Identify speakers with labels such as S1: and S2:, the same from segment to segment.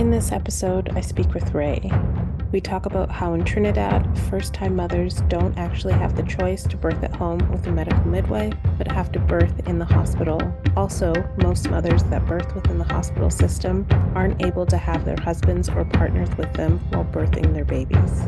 S1: In this episode, I speak with Ray. We talk about how in Trinidad, first-time mothers don't actually have the choice to birth at home with a medical midwife, but have to birth in the hospital. Also, most mothers that birth within the hospital system aren't able to have their husbands or partners with them while birthing their babies.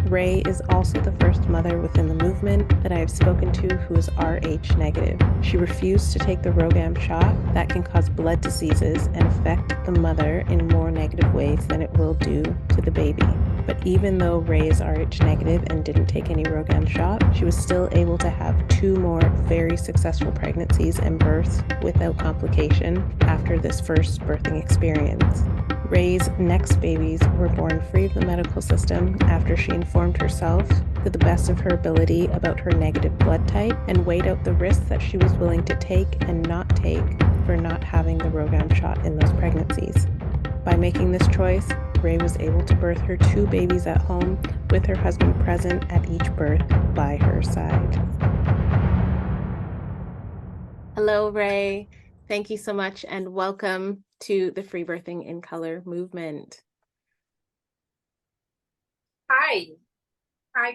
S1: Ray is also the first mother within the movement that I have spoken to who is Rh negative. She refused to take the Rhogam shot that can cause blood diseases and affect the mother in more negative ways than it will do to the baby. But even though Ray is Rh negative and didn't take any Rhogam shot, she was still able to have 2 more very successful pregnancies and births without complication after this first birthing experience. Ray's next babies were born free of the medical system after she informed herself, to the best of her ability, about her negative blood type and weighed out the risks that she was willing to take and not take for not having the Rhogam shot in those pregnancies. By making this choice, Ray was able to birth her 2 babies at home with her husband present at each birth by her side. Hello, Ray. Thank you so much and welcome to the Free Birthing in Color movement.
S2: Hi,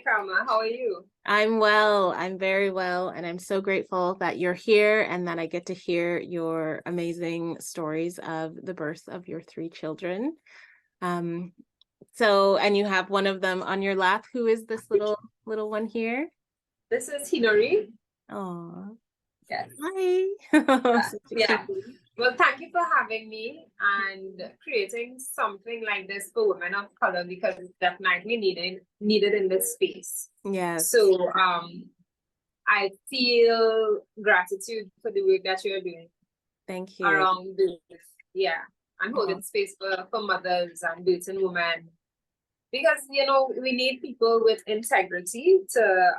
S2: Karma. How are you?
S1: I'm well. I'm very well. And I'm so grateful that you're here and that I get to hear your amazing stories of the birth of your 3 children. And you have one of them on your lap. Who is this little one here?
S2: This is Hinori.
S1: Oh,
S2: yes.
S1: Hi.
S2: Yeah. Well, thank you for having me and creating something like this for women of color, because it's definitely needed in this space.
S1: Yes.
S2: So I feel gratitude for the work that you're doing.
S1: Thank you.
S2: Around this, and holding space for mothers and birthing women, because we need people with integrity to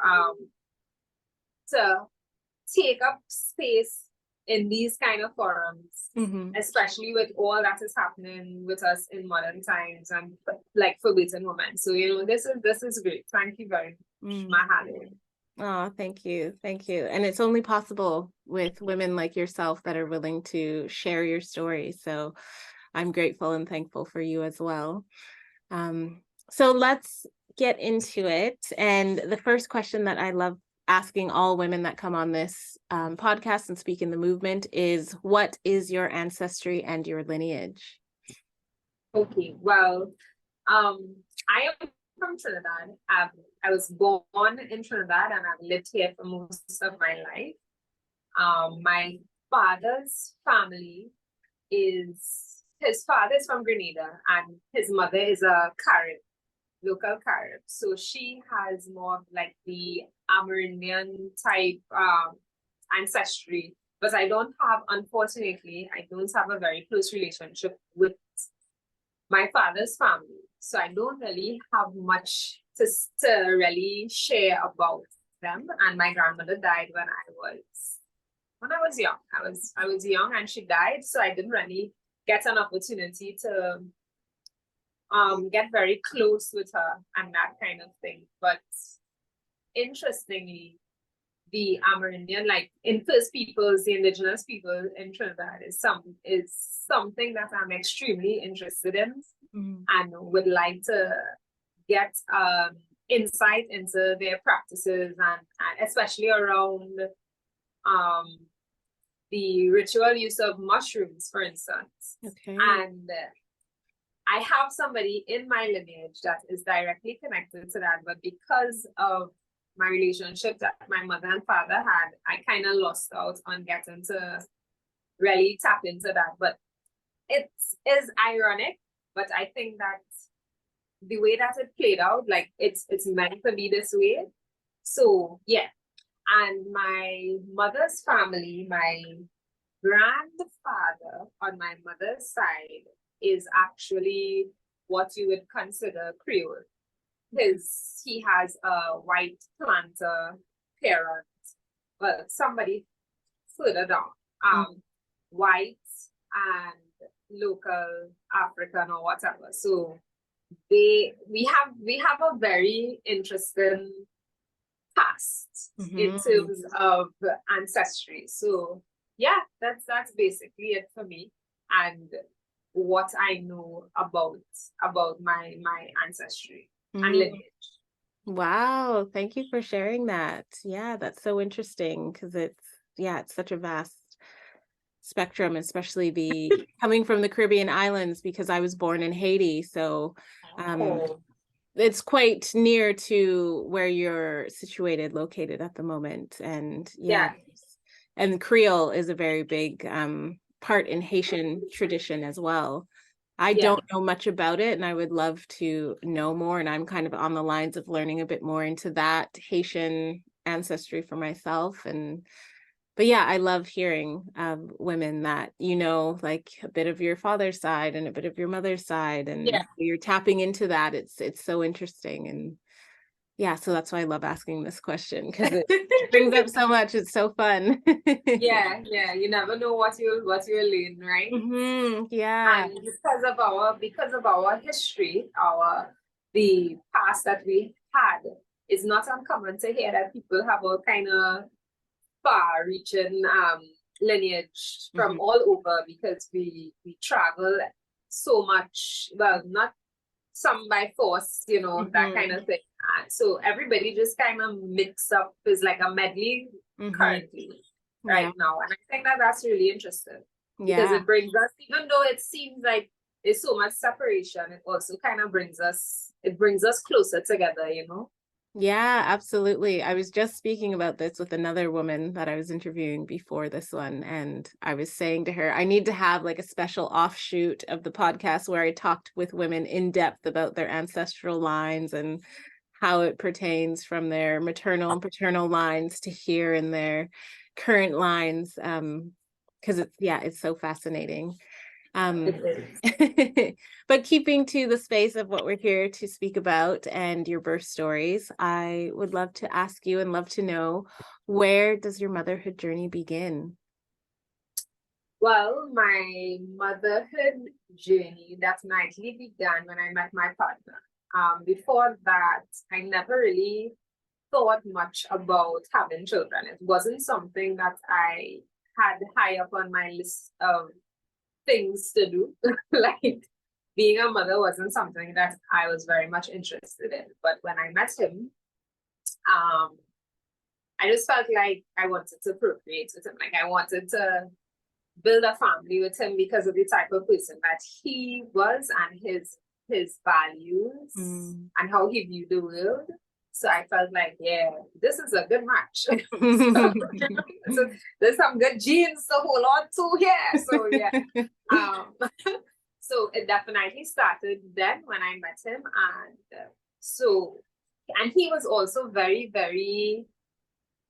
S2: take up space in these kind of forums, especially with all that is happening with us in modern times and like for birthing women. So this is great. Thank you very much, Mahalo.
S1: Oh, thank you. And it's only possible with women like yourself that are willing to share your story. So I'm grateful and thankful for you as well. So let's get into it. And the first question that I love asking all women that come on this podcast and speak in the movement is, what is your ancestry and your lineage?
S2: Okay, well, I am from Trinidad. I was born in Trinidad and I've lived here for most of my life. My father's family his father is from Grenada and his mother is a Carib, local Carib. So she has more of like the Amerindian type ancestry. But unfortunately, I don't have a very close relationship with my father's family. So I don't really have much to really share about them. And my grandmother died when I was young. I was young and she died, so I didn't really get an opportunity to get very close with her and that kind of thing. But interestingly, the Amerindian, like in First Peoples, the indigenous people in Trinidad is something that I'm extremely interested in and would like to get insight into their practices and especially around the ritual use of mushrooms, for instance.
S1: Okay.
S2: And I have somebody in my lineage that is directly connected to that, but because of my relationship that my mother and father had, I kind of lost out on getting to really tap into that. But it is ironic, but I think that the way that it played out, like it's meant to be this way. So yeah. And my mother's family, my grandfather on my mother's side is actually what you would consider Creole. He has a white planter parent, well, somebody further down, white and local African or whatever. So we have a very interesting past in terms of ancestry. So yeah, that's basically it for me. And what I know about my ancestry and
S1: Mm.
S2: lineage.
S1: Wow, thank you for sharing that. Yeah, that's so interesting because it's such a vast spectrum, especially the coming from the Caribbean islands because I was born in Haiti. So um,
S2: Oh,
S1: it's quite near to where you're located at the moment. And yeah,
S2: yeah,
S1: and Creole is a very big part in Haitian tradition as well. I
S2: yeah,
S1: don't know much about it and I would love to know more. And I'm kind of on the lines of learning a bit more into that Haitian ancestry for myself. But yeah, I love hearing women that, like a bit of your father's side and a bit of your mother's side, and
S2: yeah.
S1: you're tapping into that. It's so interesting. And yeah, so that's why I love asking this question because it brings up so much. It's so fun.
S2: Yeah, yeah. You never know what you'll learn, right?
S1: Yeah.
S2: And because of our history, our the past that we had, it's not uncommon to hear that people have all kind of far-reaching lineage from
S1: Hmm.
S2: all over because we travel so much. Well, not some by force, that kind
S1: Hmm.
S2: of thing. And so everybody just kind of mix up is like a medley
S1: Hmm.
S2: currently
S1: Yeah.
S2: right now, and I think that that's really interesting because
S1: Yeah.
S2: it brings us, even though it seems like there's so much separation, it also kind of brings us closer together,
S1: Yeah, absolutely. I was just speaking about this with another woman that I was interviewing before this one, and I was saying to her, I need to have like a special offshoot of the podcast where I talked with women in depth about their ancestral lines and how it pertains from their maternal and paternal lines to here in their current lines. Because it's so fascinating.
S2: It
S1: Um,
S2: is.
S1: but keeping to the space of what we're here to speak about and your birth stories, I would love to ask you and love to know, where does your motherhood journey begin?
S2: Well, my motherhood journey definitely began when I met my partner. Before that, I never really thought much about having children. It wasn't something that I had high up on my list of things to do. Like being a mother wasn't something that I was very much interested in. But when I met him, um, I just felt like I wanted to procreate with him. Like I wanted to build a family with him because of the type of person that he was and his values
S1: Mm.
S2: and how he viewed the world. So I felt like, yeah, this is a good match. so, so there's some good genes to hold on to here. So yeah. Um, so it definitely started then when I met him, and and he was also very, very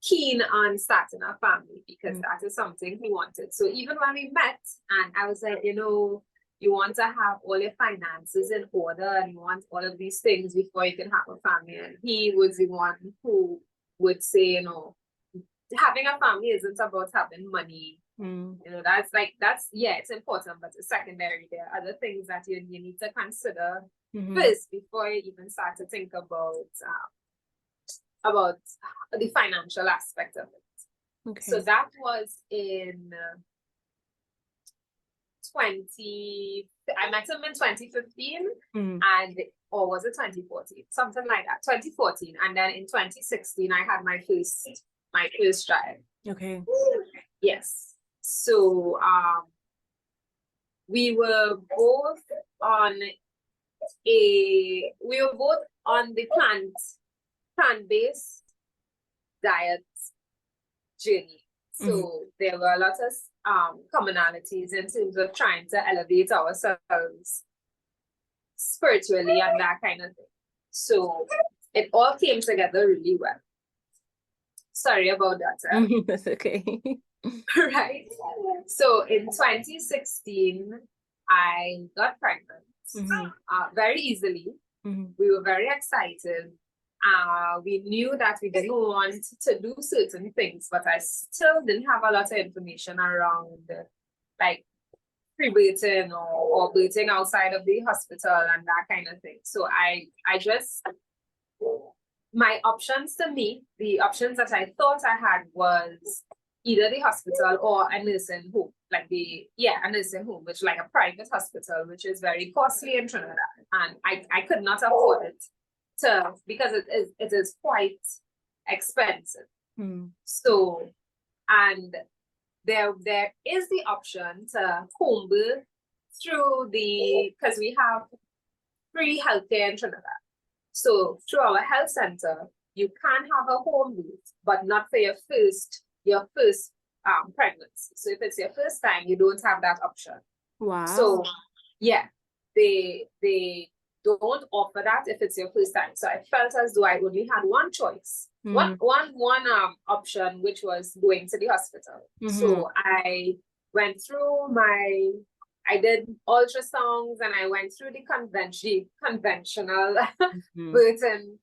S2: keen on starting a family because
S1: Mm.
S2: that is something he wanted. So even when we met, and I was like, you want to have all your finances in order and you want all of these things before you can have a family. And he was the one who would say, having a family isn't about having money.
S1: Mm.
S2: Yeah, it's important, but it's secondary. There are other things that you need to consider
S1: Mhm.
S2: first before you even start to think about the financial aspect of it. So
S1: Okay.
S2: that was in I met him in 2015,
S1: Mm.
S2: or was it 2014? Something like that, 2014. And then in 2016, I had my first child.
S1: Okay.
S2: Yes. So we were both on the plant-based diet journey.
S1: Mhm.
S2: So there were a lot of commonalities in terms of trying to elevate ourselves spiritually and that kind of thing. So it all came together really well. Sorry about that.
S1: That's okay.
S2: Right? So in 2016, I got pregnant
S1: Mhm.
S2: very easily.
S1: Mhm.
S2: We were very excited. We knew that we didn't want to do certain things, but I still didn't have a lot of information around like pre-birthing or birthing outside of the hospital and that kind of thing. So I just my options to me, the options that I thought I had was either the hospital or a nursing home, like a nursing home, which like a private hospital, which is very costly in Trinidad. And I could not afford it because it is quite expensive. So, and there is the option to home birth through because we have free healthcare in Trinidad. So through our health center, you can have a home birth, but not for your first pregnancy. So if it's your first time, you don't have that option.
S1: Wow.
S2: So yeah, they don't offer that if it's your first time. So I felt as though I only had one choice, one option, which was going to the hospital. So I went through I did ultrasounds and I went through the conventional birthing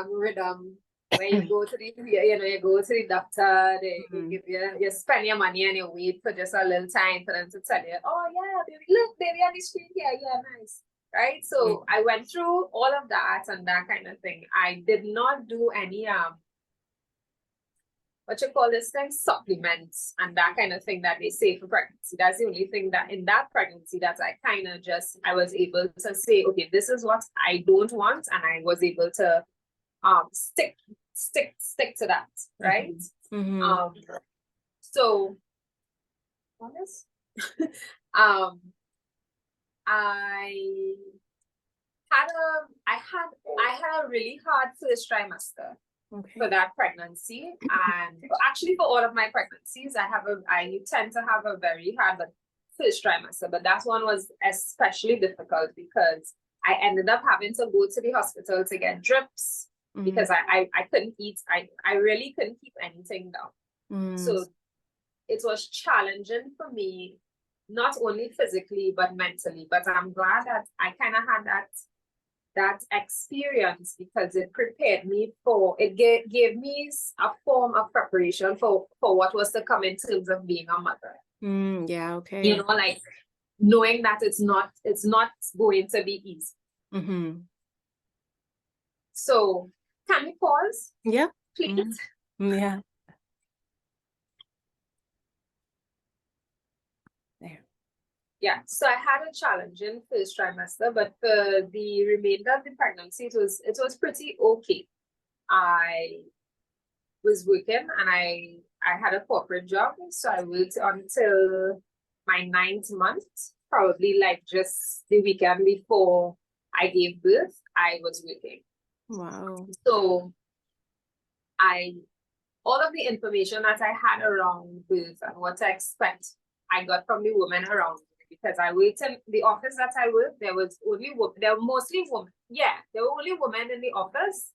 S2: rhythm, where you go to the doctor, they give you spend your money and you wait for just a little time for them to tell you, oh yeah, baby, look, baby on the screen here, yeah, nice. Right? So I went through all of that and that kind of thing. I did not do any what you call this thing, supplements and that kind of thing that they say for pregnancy. That's the only thing that in that pregnancy that I was able to say, okay, this is what I don't want, and I was able to stick to that, right? So what is I had a really hard first trimester for that pregnancy, and actually for all of my pregnancies, I tend to have a very hard first trimester, but that one was especially difficult because I ended up having to go to the hospital to get drips because I couldn't eat. I really couldn't keep anything down. So it was challenging for me, not only physically but mentally. But I'm glad that I kind of had that experience because it prepared me gave me a form of preparation for what was to come in terms of being a mother.
S1: Yeah, okay.
S2: Like knowing that it's not going to be easy. So can we pause?
S1: Yeah.
S2: Please.
S1: Yeah. There.
S2: Yeah, so I had a challenging first trimester, but for the remainder of the pregnancy, it was pretty okay. I was working and I had a corporate job, so I worked until my 9th month, probably like just the weekend before I gave birth, I was working.
S1: Wow. So
S2: all of the information that I had around birth and what to expect, I got from the women around me, because I worked in the office that I worked. There were mostly women. Yeah, there were only women in the office,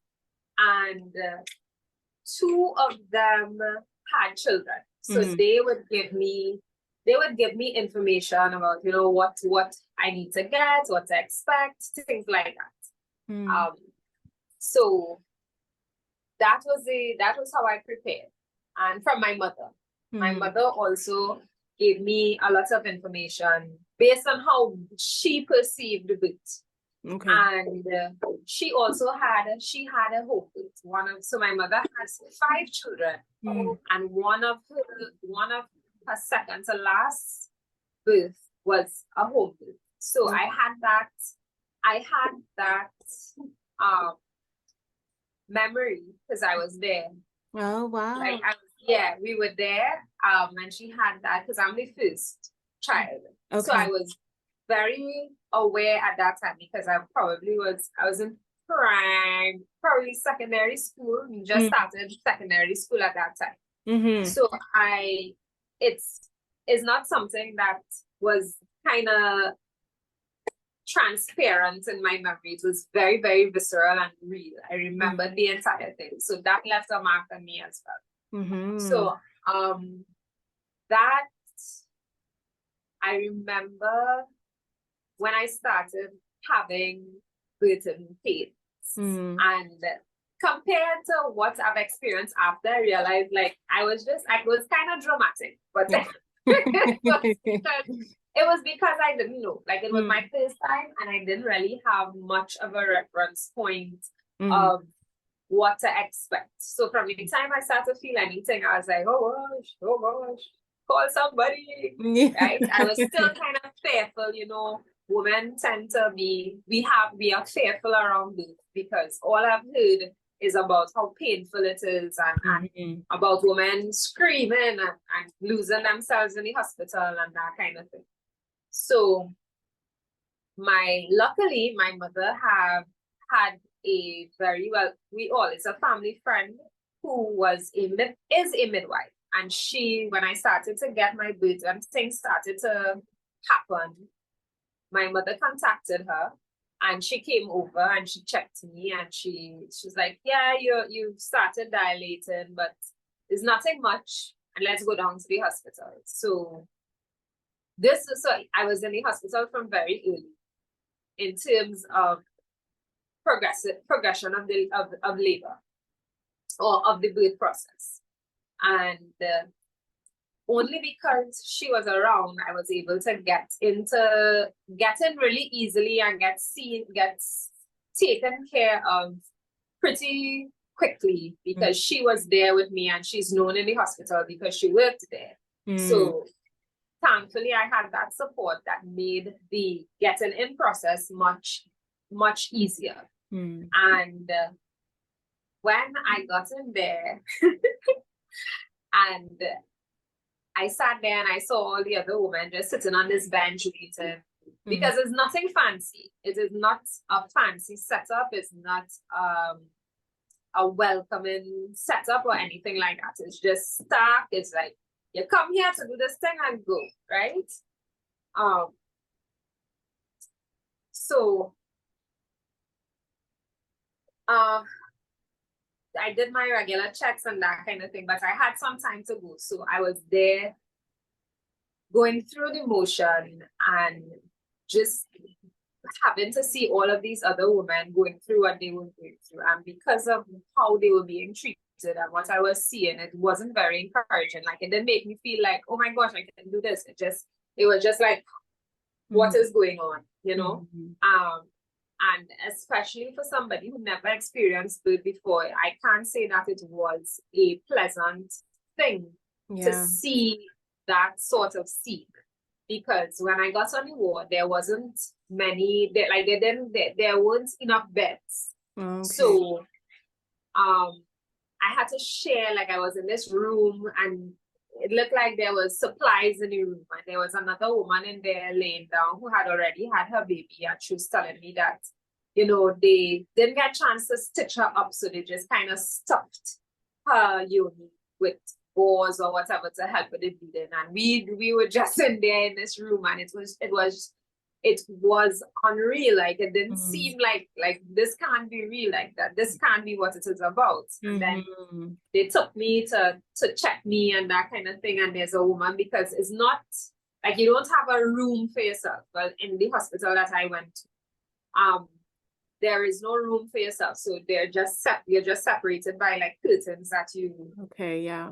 S2: and 2 of them had children. So they would give me information about what I need to get, what to expect, things like that. So that was how I prepared, and from my mother. My mother also gave me a lot of information based on how she perceived birth. Okay. And she also had a home birth. So my mother has 5 children, and one of her second to last birth was a home birth. So I had that memory because I was there.
S1: Oh wow!
S2: Like we were there. And she had that because I'm the first child. Okay. So I was very aware at that time because I was in probably secondary school. We just started secondary school at that time. So it's not something that was kind of transparent in my memory. It was very, very visceral and real. I remember the entire thing. So that left a mark on me as well. So that I remember when I started having birthing pains, and compared to what I've experienced after, I realized like I was kind of dramatic, but it was because I didn't know. Like it was my first time and I didn't really have much of a reference point of what to expect. So from the time I started to feel anything, I was like, oh gosh, call somebody, right? I was still kind of fearful, you know. Women tend to be, we are fearful around birth because all I've heard is about how painful it is and about women screaming and losing themselves in the hospital and that kind of thing. So luckily my mother had a very well, it's a family friend who is a midwife. And when I started to get my birth and things started to happen, my mother contacted her and she came over and she checked me and she's like, yeah, you've started dilating, but there's nothing much, and let's go down to the hospital. So I was in the hospital from very early in terms of progression of labor or of the birth process. And only because she was around, I was able to get in really easily and get taken care of pretty quickly because she was there with me and she's known in the hospital because she worked there. So thankfully I had that support that made the getting in process much, much easier. And when I got in there and I sat there and I saw all the other women just sitting on this bench waiting because it's nothing fancy. It is not a fancy setup. It's not a welcoming setup or anything like that. It's just stark. It's like, you come here to do this thing and go, right? So I did my regular checks and that kind of thing, but I had some time to go. So I was there going through the motion and just having to see all of these other women going through what they were going through. And because of how they were being treated and what I was seeing, it wasn't very encouraging. Like, it didn't make me feel like, oh my gosh, I can do this. It was just like, what is going on, you know? And especially for somebody who never experienced birth before, I can't say that it was a pleasant thing to see that sort of scene. Because when I got on the ward, there wasn't many, there weren't enough beds. So I had to share, like I was in this room and it looked like there was supplies in the room, and there was another woman in there laying down who had already had her baby, and she was telling me that, you know, they didn't get a chance to stitch her up, so they just kind of stuffed her yoni with gauze or whatever to help with the bleeding. And we were just in there in this room, and it was unreal. Like, it didn't seem like this can't be real, like that. This can't be what it is about. And then they took me to check me and that kind of thing. And there's a woman, because it's not like you don't have a room for yourself. Well, in the hospital that I went to, there is no room for yourself. So you're just separated by like curtains that you.
S1: Okay, yeah.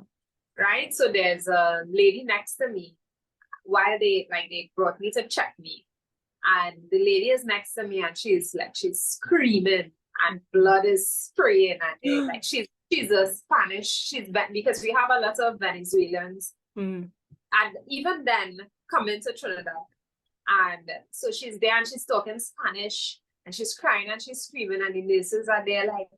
S2: Right. So there's a lady next to me while they brought me to check me. And the lady is next to me and she's screaming and blood is spraying and like she's a Spanish, because we have a lot of Venezuelans and even then coming to Trinidad. And so she's there and she's talking Spanish and she's crying and she's screaming, and the nurses are there like,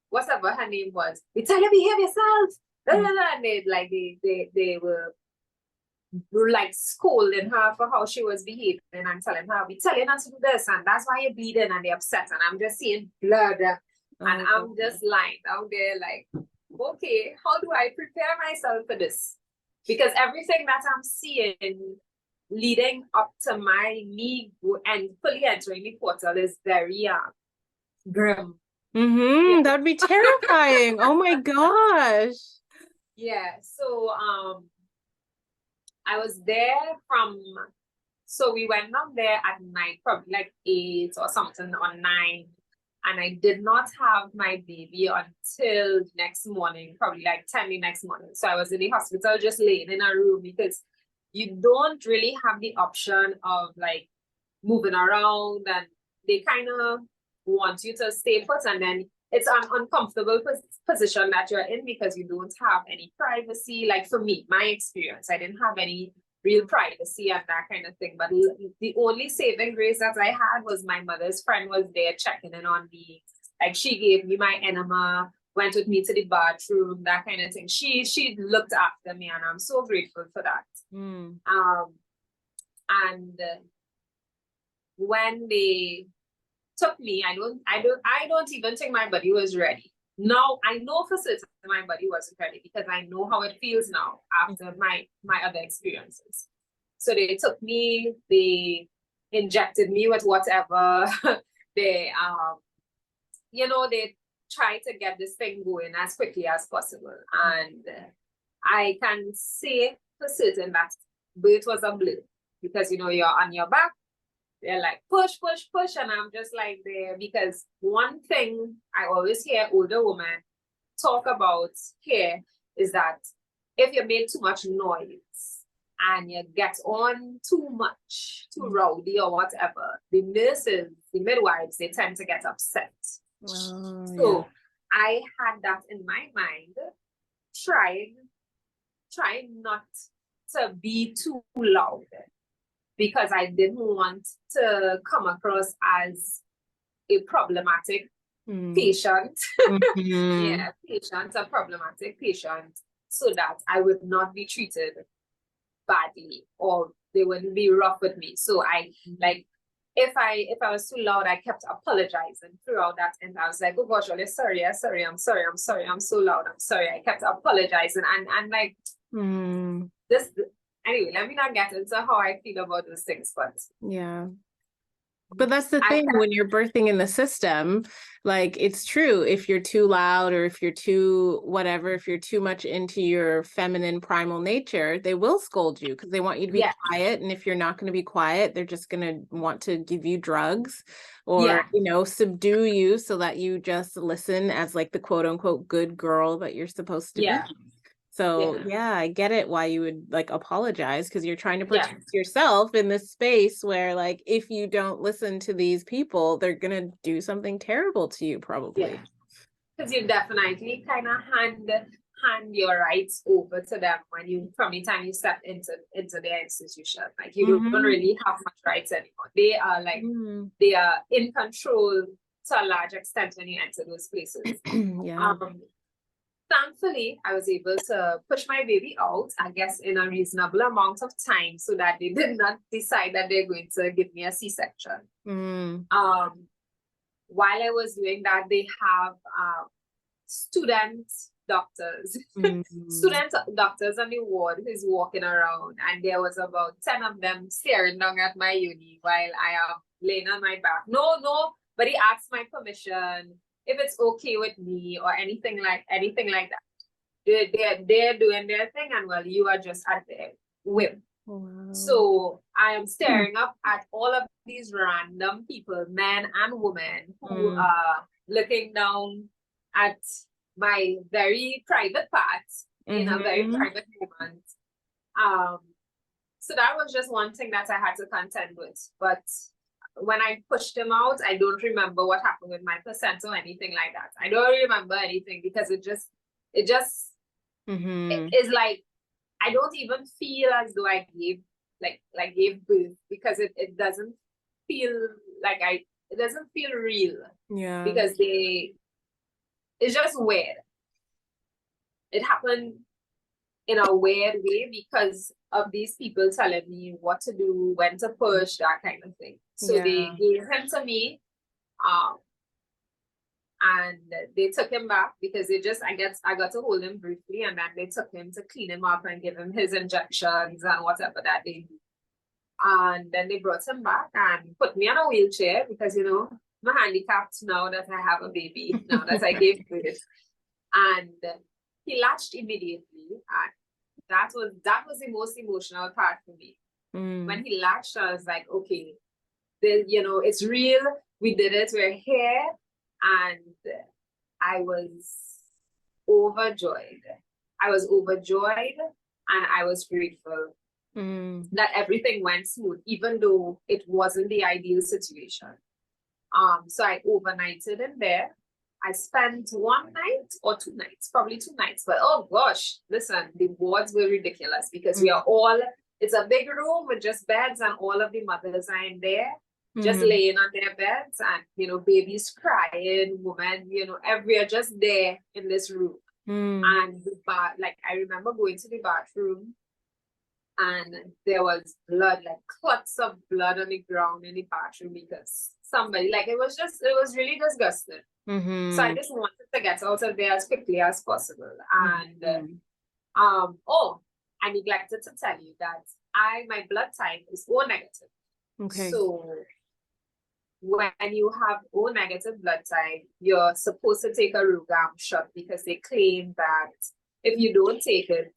S2: whatever her name was, we tell you behave yourself. And they were like scolding her for how she was behaving and telling her, we tell you not to do this and that's why you're bleeding, and they're upset, and I'm just seeing blood and I'm just lying down there like, okay, how do I prepare myself for this? Because everything that I'm seeing leading up to me and fully entering the portal is very grim.
S1: That'd be terrifying. Oh my gosh.
S2: Yeah, so I was there so we went down there at night, probably like 8 or something, or 9. And I did not have my baby until next morning, probably like 10 the next morning. So I was in the hospital just laying in a room, because you don't really have the option of like moving around, and they kind of want you to stay put, and then it's an uncomfortable position that you're in because you don't have any privacy. Like for me, my experience, I didn't have any real privacy and that kind of thing. But the only saving grace that I had was my mother's friend was there checking in on me. Like she gave me my enema, went with me to the bathroom, that kind of thing. She looked after me, and I'm so grateful for that. And when they took me, I don't even think my body was ready. Now I know for certain my body wasn't ready because I know how it feels now after my other experiences. So they took me, they injected me with whatever. They they tried to get this thing going as quickly as possible. And I can say for certain that birth was a blur because you're on your back. They're like, push, push, push. And I'm just like there because one thing I always hear older women talk about here is that if you make too much noise and you get on too much, too rowdy or whatever, the nurses, the midwives, they tend to get upset. So I had that in my mind, trying not to be too loud, because I didn't want to come across as a problematic patient. A problematic patient, so that I would not be treated badly or they wouldn't be rough with me. So I if I was too loud, I kept apologizing throughout that, and I was like, oh gosh, I'm sorry, I'm sorry, I'm so loud, I'm sorry. I kept apologizing and like this. Anyway, let me not get into how I feel about those things, but
S1: but that's the thing when you're birthing in the system, like it's true. If you're too loud or if you're too whatever, if you're too much into your feminine primal nature, they will scold you because they want you to be quiet. And if you're not going to be quiet, they're just going to want to give you drugs or, subdue you so that you just listen as like the quote unquote good girl that you're supposed to be. So I get it why you would like apologize because you're trying to protect yourself in this space where like if you don't listen to these people, they're gonna do something terrible to you probably.
S2: Because you definitely kind of hand your rights over to them from the time you step into their institution. Like you don't really have much rights anymore. They are like they are in control to a large extent when you enter those places. Thankfully, I was able to push my baby out, I guess, in a reasonable amount of time so that they did not decide that they're going to give me a C-section. While I was doing that, they have student doctors on the ward who's walking around, and there was about 10 of them staring down at my uni while I am laying on my back. No, but he asked my permission if it's okay with me or anything like that. They're doing their thing, and well, you are just at their whim. So I am staring up at all of these random people, men and women, who are looking down at my very private parts in a very private moment. So that was just one thing that I had to contend with. But when I pushed him out, I don't remember what happened with my placenta or anything like that. I don't remember anything because it is like I don't even feel as though I gave birth because it doesn't feel like it doesn't feel real. Because it's just weird. It happened in a weird way because of these people telling me what to do, when to push, that kind of thing. So they gave him to me, and they took him back because I got to hold him briefly, and then they took him to clean him up and give him his injections and whatever that they do. And then they brought him back and put me on a wheelchair because, I'm handicapped now that I have a baby, now that I gave birth. And he latched immediately, and that was the most emotional part for me. When he latched, I was like, okay, it's real. We did it. We're here. And I was overjoyed. And I was grateful that everything went smooth, even though it wasn't the ideal situation. So I overnighted in there. I spent one night or 2 nights, probably 2 nights. But oh gosh, listen, the wards were ridiculous because we are all, it's a big room with just beds and all of the mothers are in there, just laying on their beds and, you know, babies crying, women, you know, everywhere just there in this room. And the like I remember going to the bathroom and there was blood, like clots of blood on the ground in the bathroom because somebody, like it was really disgusting. So I just wanted to get out of there as quickly as possible. And oh, I neglected to tell you that my blood type is O negative.
S1: Okay.
S2: So when you have O negative blood type, you're supposed to take a Rhogam shot because they claim that if you don't take it,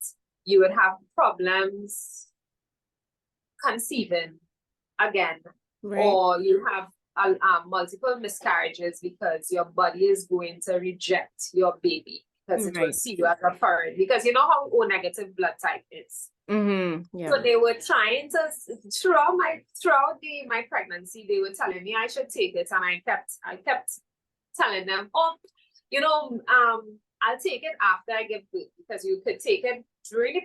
S2: you would have problems conceiving again, or you have multiple miscarriages because your body is going to reject your baby because it will see you as a foreign. Because you know how O negative blood type is. So they were trying to throughout my pregnancy, they were telling me I should take it, and I kept telling them, oh, you know, I'll take it after I give birth because you could take it during the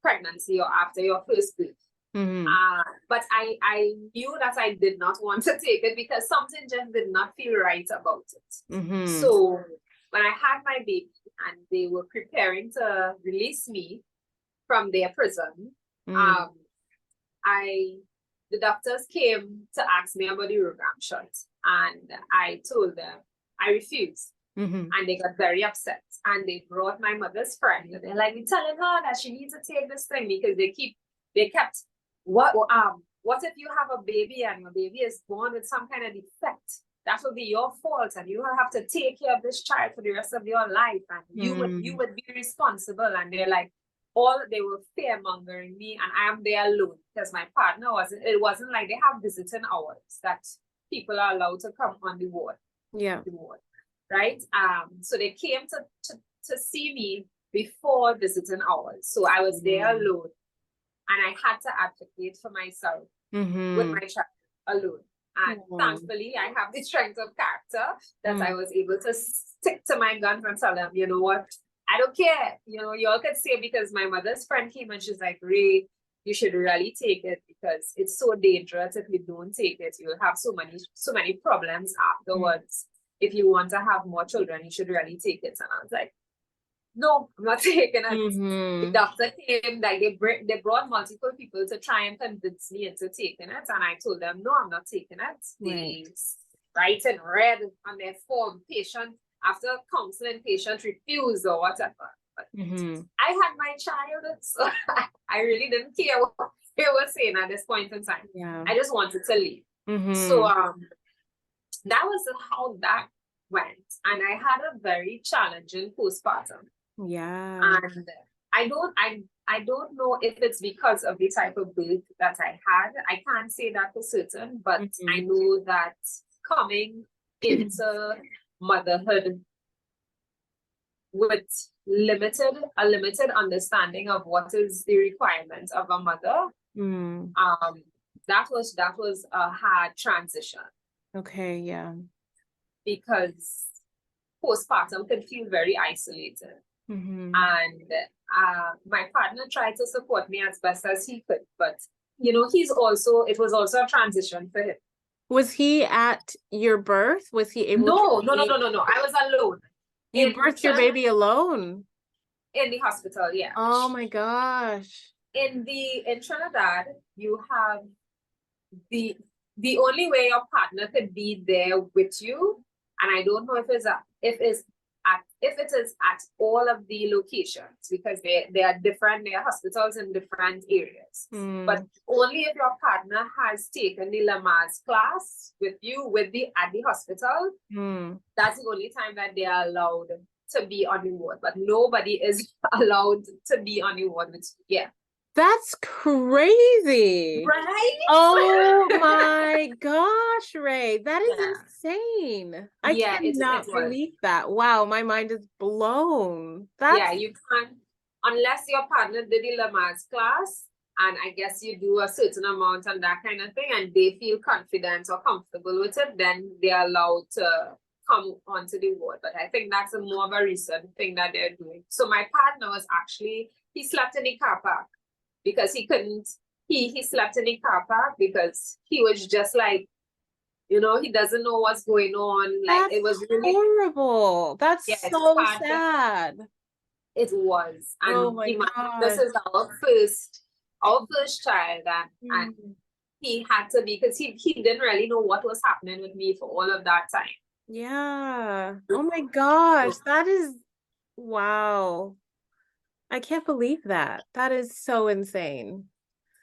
S2: pregnancy or after your first birth. But I knew that I did not want to take it because something just did not feel right about it. So when I had my baby and they were preparing to release me from their prison, the doctors came to ask me about the Rhogam shot, and I told them I refused. And they got very upset, and they brought my mother's friend. They're like, we're telling her that she needs to take this thing because they kept, what if you have a baby and your baby is born with some kind of defect? That will be your fault, and you will have to take care of this child for the rest of your life, and you would be responsible. And they're like, they were fear mongering me, and I am there alone because my partner it wasn't like they have visiting hours that people are allowed to come on the ward. Right? So they came to see me before visiting hours. So I was there alone, and I had to advocate for myself with my child alone. And thankfully, I have the strength of character that I was able to stick to my guns and tell them, you know what, I don't care. You know, y'all could say, because my mother's friend came and she's like, Ray, you should really take it because it's so dangerous. If you don't take it, you'll have so many problems afterwards. If you want to have more children, you should really take it. And I was like, no, I'm not taking it. The doctor came, like they brought multiple people to try and convince me into taking it. And I told them, no, I'm not taking it. They write in red on their form, patient, after counseling, patient refused or whatever. But I had my child, so I really didn't care what they were saying at this point in time. I just wanted to leave. So that was how that went. And I had a very challenging postpartum. And I don't know if it's because of the type of birth that I had. I can't say that for certain, but I know that coming into motherhood with a limited understanding of what is the requirement of a mother, that was a hard transition. Because postpartum can feel very isolated. And my partner tried to support me as best as he could, but you know, it was also a transition for him.
S1: Was he at your birth? Was he able
S2: No. I was alone.
S1: You birthed your baby alone?
S2: In the hospital, yeah.
S1: Oh my gosh.
S2: In Trinidad, you have the only way your partner could be there with you, and I don't know if it is at all of the locations, because they are different. There are hospitals in different areas. But only if your partner has taken the Lamaze class with you at the hospital, that's the only time that they are allowed to be on the ward. But nobody is allowed to be on the ward with you.
S1: That's crazy.
S2: Right?
S1: Oh my gosh, Ray. That is insane. I cannot believe that. Wow, my mind is blown.
S2: You can't, unless your partner did the Lamaze class, and I guess you do a certain amount and that kind of thing, and they feel confident or comfortable with it, then they're allowed to come onto the ward. But I think that's a more of a recent thing that they're doing. So my partner was actually, he slept in the car park because he couldn't, he slept in the car park because he was just like, you know, he doesn't know what's going on. Like
S1: That's
S2: it was really
S1: horrible. That's
S2: yeah, it's
S1: so
S2: hard.
S1: sad.
S2: It was.
S1: Oh
S2: And
S1: my
S2: imagine this
S1: God.
S2: is our first child, and
S1: Mm.
S2: he had to be because he didn't really know what was happening with me for all of that time.
S1: Yeah. Oh my gosh. That is, wow. I can't believe that. That is so insane.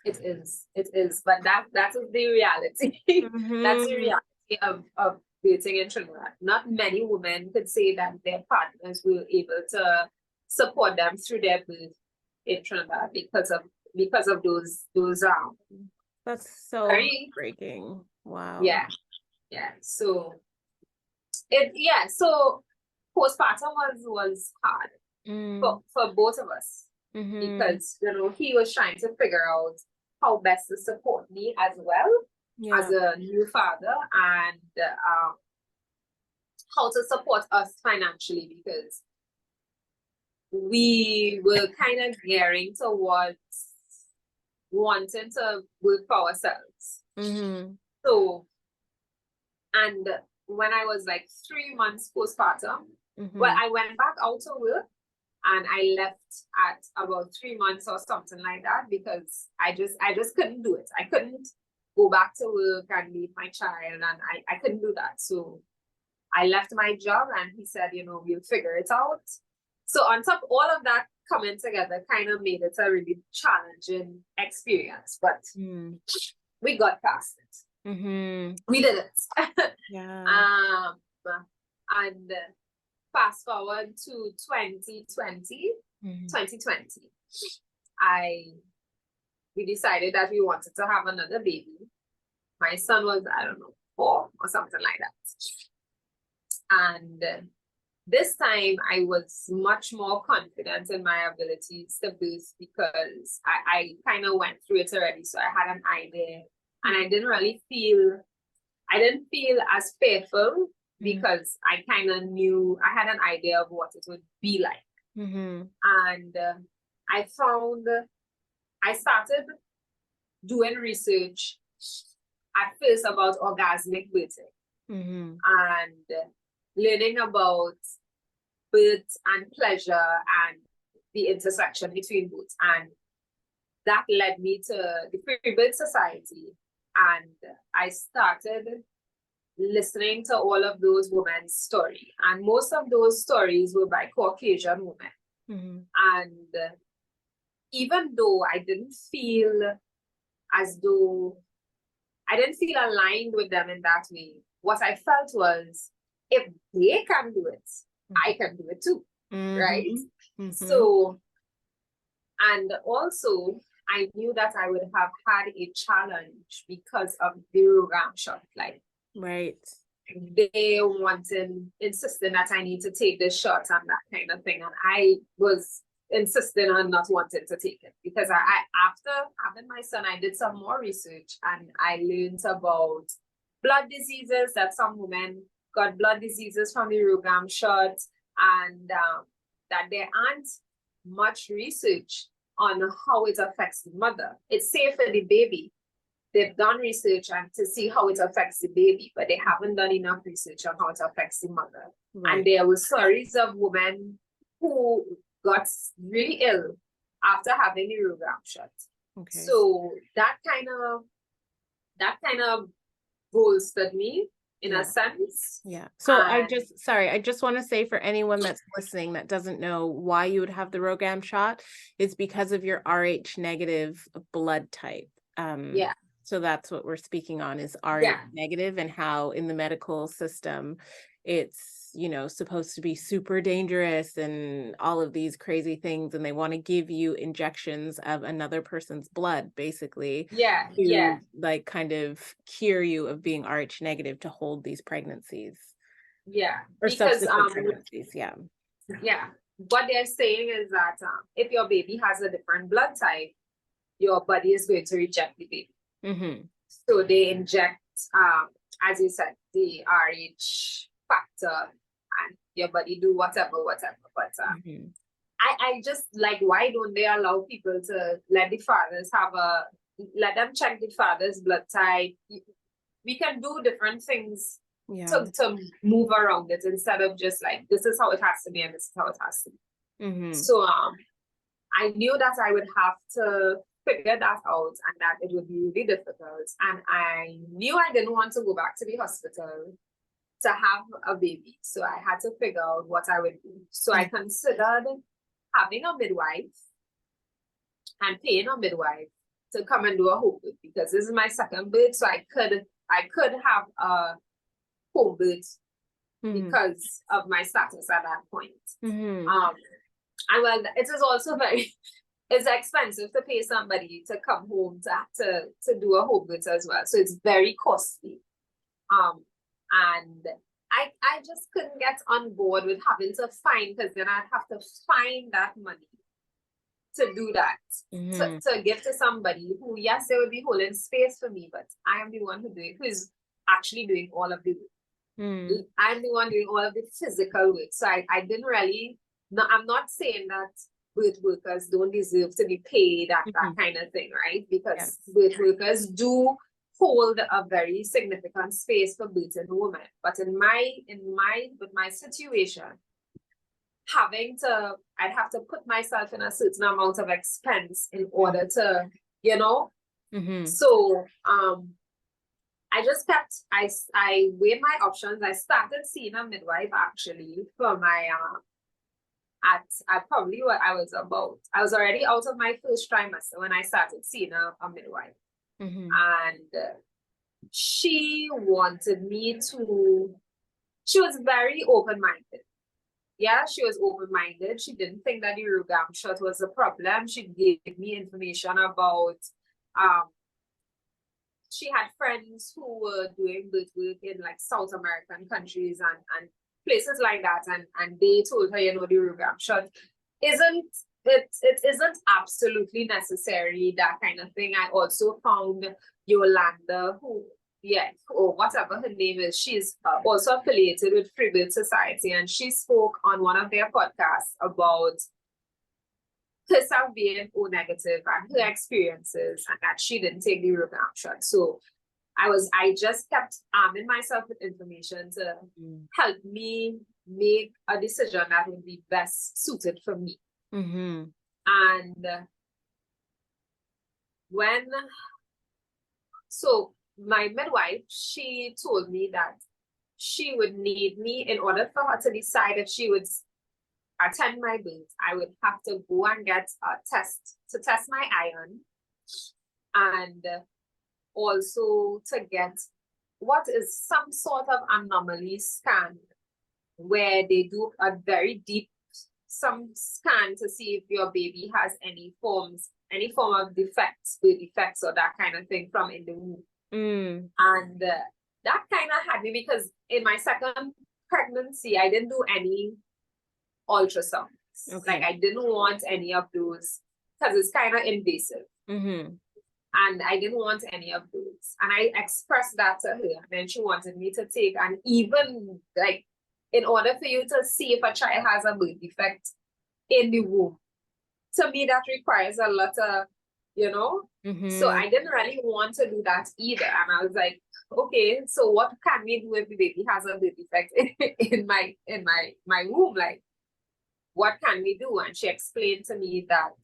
S2: It is, but that is the reality. That's the
S1: Hmm.
S2: reality of dating in Trinidad. Not many women could say that their partners were able to support them through their birth in Trinidad because of those
S1: That's so
S2: very
S1: heartbreaking. Wow.
S2: yeah. Yeah. So postpartum was hard
S1: Mm.
S2: for both of us
S1: Hmm.
S2: because you know he was trying to figure out how best to support me as well as
S1: Yeah.
S2: a new father, and how to support us financially because we were kind of gearing towards wanting to work for ourselves.
S1: Hmm.
S2: So, and when I was like 3 months postpartum, well,
S1: Hmm.
S2: I went back out to work and I left at about 3 months or something like that because I just couldn't do it. I couldn't go back to work and leave my child, and I couldn't do that. So I left my job, and he said, you know, we'll figure it out. So on top of all of that coming together kind of made it a really challenging experience, but
S1: Mm.
S2: we got past it.
S1: Hmm.
S2: We did it.
S1: Yeah.
S2: um, and fast forward to 2020,
S1: Hmm.
S2: 2020, I we decided that we wanted to have another baby. My son was, I don't know, 4 or something like that. And this time I was much more confident in my abilities to birth because I kind of went through it already. So I had an idea, and I didn't feel as fearful because I kind of knew, I had an idea of what it would be like.
S1: Hmm.
S2: And I started doing research at first about orgasmic birthing
S1: Hmm.
S2: and learning about birth and pleasure and the intersection between both. And that led me to the Free Birth Society. And I started listening to all of those women's stories. And most of those stories were by Caucasian women.
S1: Hmm.
S2: And even though as though I didn't feel aligned with them in that way, what I felt was, if they can do it, I can do it too, right?
S1: Hmm.
S2: So, and also, I knew that I would have had a challenge because of the Rhogam shot. Like,
S1: Right.
S2: they insisting that I need to take this shot and that kind of thing. And I was insisting on not wanting to take it because after having my son, I did some more research and I learned about blood diseases, that some women got blood diseases from the Rhogam shot, and that there aren't much research on how it affects the mother. It's safe for the baby. They've done research and to see how it affects the baby, but they haven't done enough research on how it affects the mother.
S1: Right.
S2: And there were stories of women who got really ill after having the Rhogam shot.
S1: Okay.
S2: So that kind of bolstered me in a sense.
S1: Yeah. So I
S2: And
S1: just want to say, for anyone that's listening that doesn't know why you would have the Rhogam shot, it's because of your Rh negative blood type.
S2: yeah,
S1: So that's what we're speaking on, is Rh
S2: yeah,
S1: negative, and how in the medical system it's, supposed to be super dangerous and all of these crazy things, and they want to give you injections of another person's blood, basically,
S2: yeah,
S1: to like kind of cure you of being Rh negative, to hold these pregnancies
S2: yeah.
S1: or
S2: Because
S1: subsequent pregnancies. Yeah.
S2: yeah, what they're saying is that if your baby has a different blood type, your body is going to reject the baby.
S1: Mm-hmm.
S2: So they inject, as you said, the Rh factor and your body do whatever. But I just like, why don't they allow people to let the fathers let them check the father's blood type? We can do different things to move around it instead of just like, this is how it has to be and this is how it has to be. So I knew that I would have to figure that out and that it would be really difficult. And I knew I didn't want to go back to the hospital to have a baby. So I had to figure out what I would do. So I considered having a midwife and paying a midwife to come and do a home birth, because this is my second birth. So I could have a home birth because of my status at that point. And well, it is also it's expensive to pay somebody to come home to do a home birth as well. So it's very costly. And I just couldn't get on board with having to find, because then I'd have to find that money to do that, to give to somebody who, yes, they would be holding space for me, but I am the one who is actually doing all of the work. I'm the one doing all of the physical work. So I didn't really, no, I'm not saying that birth workers don't deserve to be paid, that kind of thing, right? Because birth workers do hold a very significant space for birthing women. But with my situation, I'd have to put myself in a certain amount of expense in order to, So I weighed my options. I started seeing a midwife actually for my I was already out of my first trimester when I started seeing a midwife. And she wanted me to, she was very open-minded. Yeah, she was open-minded. She didn't think that the Rhogam shot was a problem. She gave me information about, she had friends who were doing birth work in like South American countries and places like that. And they told her, the Rhogam shot isn't absolutely necessary, that kind of thing. I also found Yolanda, or whatever her name is, she's also affiliated with Free Birth Society, and she spoke on one of their podcasts about herself being O negative and her experiences, and that she didn't take the Rhogam shot. So I just kept arming myself with information to help me make a decision that would be best suited for me. And so my midwife, she told me that she would need me in order for her to decide if she would attend my birth. I would have to go and get a test to test my iron, and also to get what is some sort of anomaly scan, where they do a very deep scan to see if your baby has any form of defects, birth defects or that kind of thing from in the womb. And that kind of had me, because in my second pregnancy, I didn't do any ultrasounds. Like, I didn't want any of those because it's kind of invasive. And I didn't want any of those. And I expressed that to her. And then she wanted me to take, and even like, in order for you to see if a child has a birth defect in the womb, to me, that requires a lot of, So I didn't really want to do that either. And I was like, okay, so what can we do if the baby has a birth defect in my womb? Like, what can we do? And she explained to me that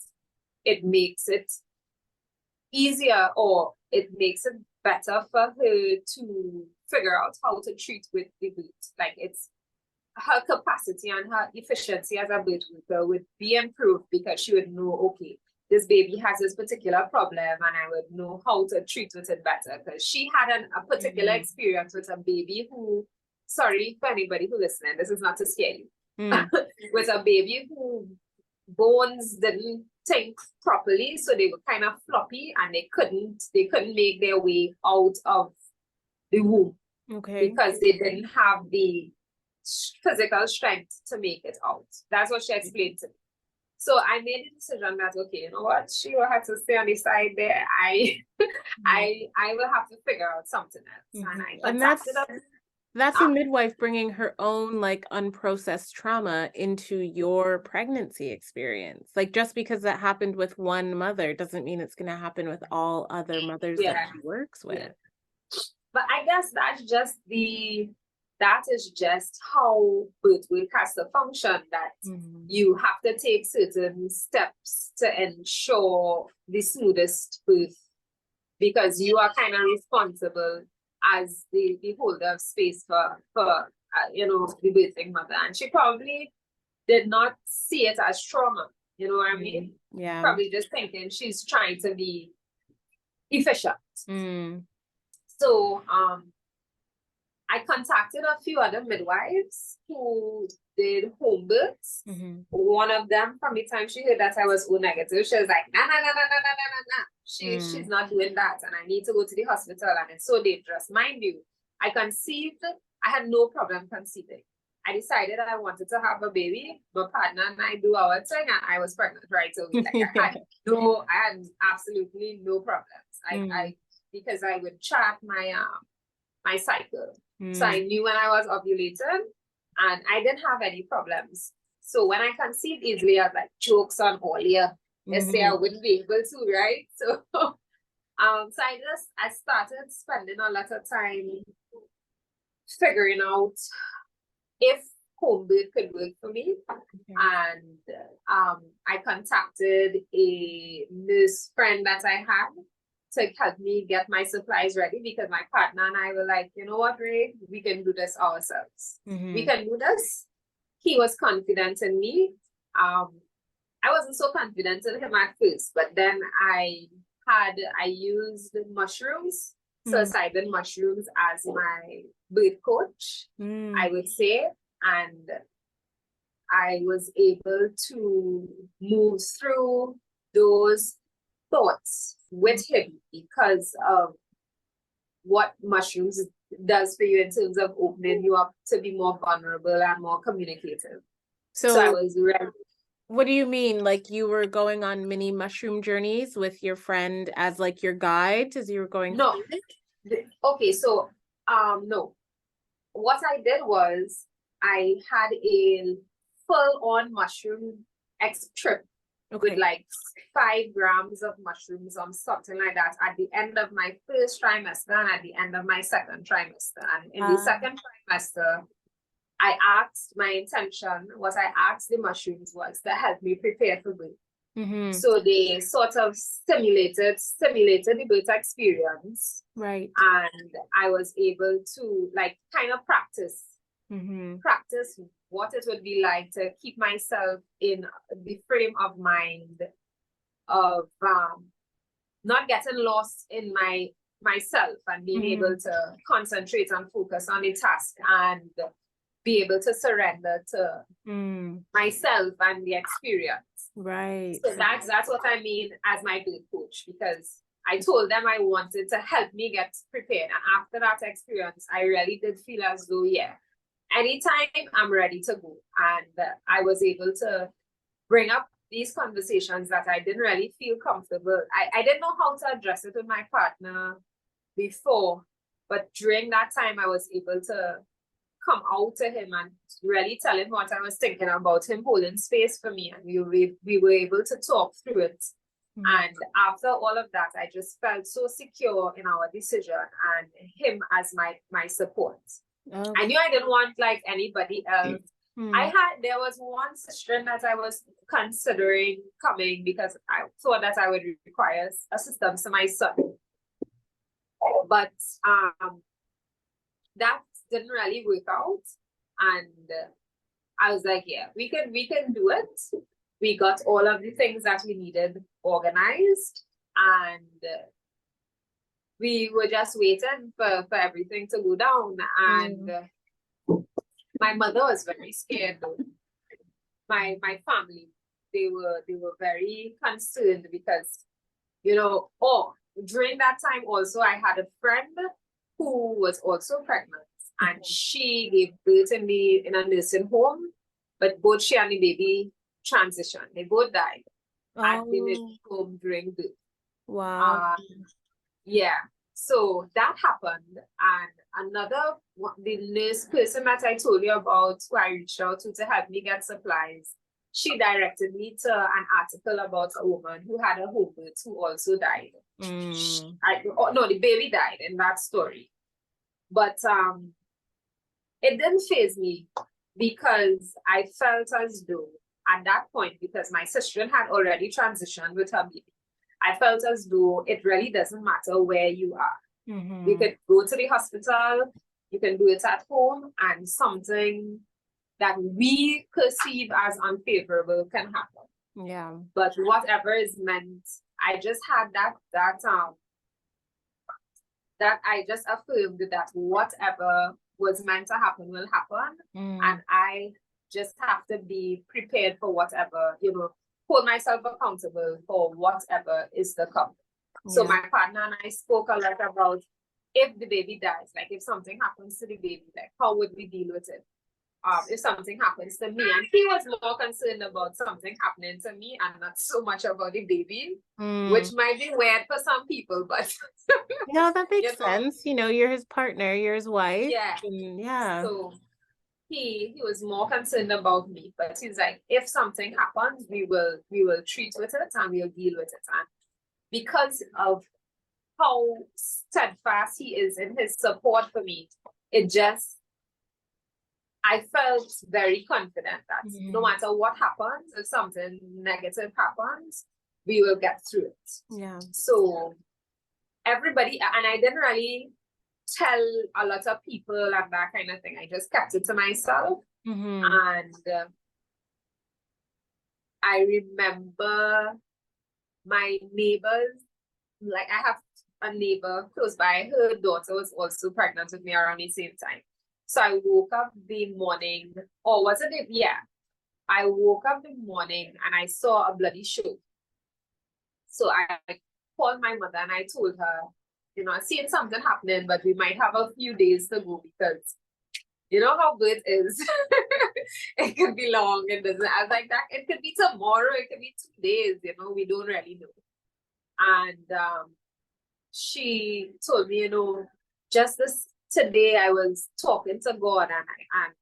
S2: it makes it easier, or it makes it better for her to figure out how to treat with the birth. Like, it's her capacity and her efficiency as a birth worker would be improved, because she would know, okay, this baby has this particular problem, and I would know how to treat with it better. Because she had a particular experience with a baby who, sorry for anybody who listening, this is not to scare you, with a baby who bones didn't think properly, so they were kind of floppy, and they couldn't make their way out of the womb, because they didn't have the physical strength to make it out. That's what she explained to me. So I made the decision that, okay, you know what, she will have to stay on the side there. I will have to figure out something else. And I contacted her.
S1: That's a midwife bringing her own like unprocessed trauma into your pregnancy experience. Like just because that happened with one mother doesn't mean it's going to happen with all other mothers that
S2: Yeah,
S1: she works
S2: yeah.
S1: with.
S2: But I guess that is just how birth work has to function, that you have to take certain steps to ensure the smoothest birth, because you are kind of responsible as the holder of space for the birthing mother. And she probably did not see it as trauma, you know what I mean?
S1: Yeah.
S2: Probably just thinking she's trying to be efficient.
S1: Mm.
S2: So I contacted a few other midwives who did home births. One of them, from the time she heard that I was O negative, she was like, nah, nah, nah, nah, nah, nah, nah, nah. She's not doing that, and I need to go to the hospital, and it's so dangerous. Mind you, I conceived, I had no problem conceiving. I decided I wanted to have a baby. My partner and I do our thing, and I was pregnant right away. Like I had absolutely no problems. Because I would track my cycle. So I knew when I was ovulating, and I didn't have any problems. So when I conceived easily, I was like, jokes on all here. Let's say I wouldn't be able to, right? So I started spending a lot of time figuring out if home birth could work for me. And I contacted a nurse friend that I had to help me get my supplies ready, because my partner and I were like, you know what, Ray, we can do this ourselves. We can do this. He was confident in me. I wasn't so confident in him at first, but then I used mushrooms, psilocybin mushrooms, as my birth coach, I would say. And I was able to move through those thoughts with him because of what mushrooms does for you in terms of opening you up to be more vulnerable and more communicative. So I was ready.
S1: What do you mean? Like you were going on mini mushroom journeys with your friend as like your guide as you were going?
S2: No. Okay, so no. What I did was I had a full-on mushroom trip with like 5 grams of mushrooms or something like that at the end of my first trimester and at the end of my second trimester. And in the second trimester, my intention was I asked the mushrooms was to help me prepare for birth. So they sort of stimulated the birth experience. Right. And I was able to like kind of practice what it would be like to keep myself in the frame of mind of not getting lost in myself and being able to concentrate and focus on the task and be able to surrender to myself and the experience. Right. So that's what I mean as my birth coach, because I told them I wanted to help me get prepared. And after that experience, I really did feel as though, yeah, anytime I'm ready to go. And I was able to bring up these conversations that I didn't really feel comfortable. I didn't know how to address it with my partner before, but during that time, I was able to come out to him and really tell him what I was thinking about him holding space for me. And we were able to talk through it. And after all of that, I just felt so secure in our decision and him as my support. I knew I didn't want like anybody else. There was one sister that I was considering coming because I thought that I would require assistance to my son. But that didn't really work out. And I was like, yeah, we can do it. We got all of the things that we needed organized, and we were just waiting for everything to go down. And my mother was very scared though. My family, they were very concerned because, during that time also I had a friend who was also pregnant, and she gave birth in a nursing home, but both she and the baby transitioned. They both died at the nursing home during birth. Wow. Yeah. So that happened, and the nurse person that I told you about, who I reached out to help me get supplies, she directed me to an article about a woman who had a home birth who also died. No, the baby died in that story. But it didn't faze me because I felt as though at that point, because my sister had already transitioned with her baby, I felt as though it really doesn't matter where you are. You can go to the hospital, you can do it at home, and something that we perceive as unfavorable can happen.
S1: Yeah.
S2: But whatever is meant, I just had that I just affirmed that whatever was meant to happen will happen. And I just have to be prepared for whatever, hold myself accountable for whatever is to come. So my partner and I spoke a lot about if the baby dies, like if something happens to the baby, like how would we deal with it? If something happens to me, and he was more concerned about something happening to me and not so much about the baby, which might be weird for some people, but
S1: no, that makes sense. You're his partner, you're his wife.
S2: Yeah.
S1: Yeah.
S2: So he was more concerned about me, but he's like, if something happens, we will treat with it and we'll deal with it. And because of how steadfast he is in his support for me, I felt very confident that no matter what happens, if something negative happens, we will get through it.
S1: Yeah.
S2: So everybody, and I didn't really tell a lot of people and that kind of thing. I just kept it to myself. And I remember my neighbors, like I have a neighbor close by, her daughter was also pregnant with me around the same time. So I woke up the morning, or was it? Yeah. I woke up the morning and I saw a bloody show. So I called my mother and I told her, I seen something happening, but we might have a few days to go because you know how birth is. It could be long. I was like, that it could be tomorrow, it could be 2 days, we don't really know. And she told me, just today I was talking to God and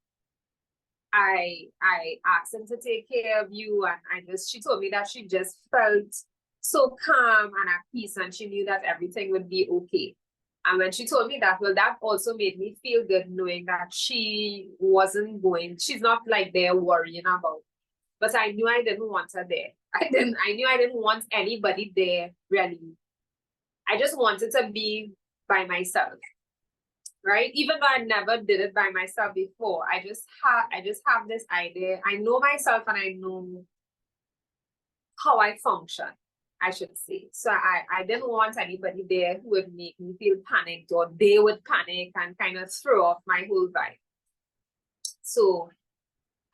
S2: I asked him to take care of you, and she told me that she just felt so calm and at peace, and she knew that everything would be okay. And when she told me that, well, that also made me feel good knowing that she's not like there worrying about. But I knew I didn't want her there. I knew I didn't want anybody there, really. I just wanted to be by myself. Right? Even though I never did it by myself before, I just have this idea. I know myself and I know how I function, I should say. So I didn't want anybody there who would make me feel panicked, or they would panic and kind of throw off my whole vibe. So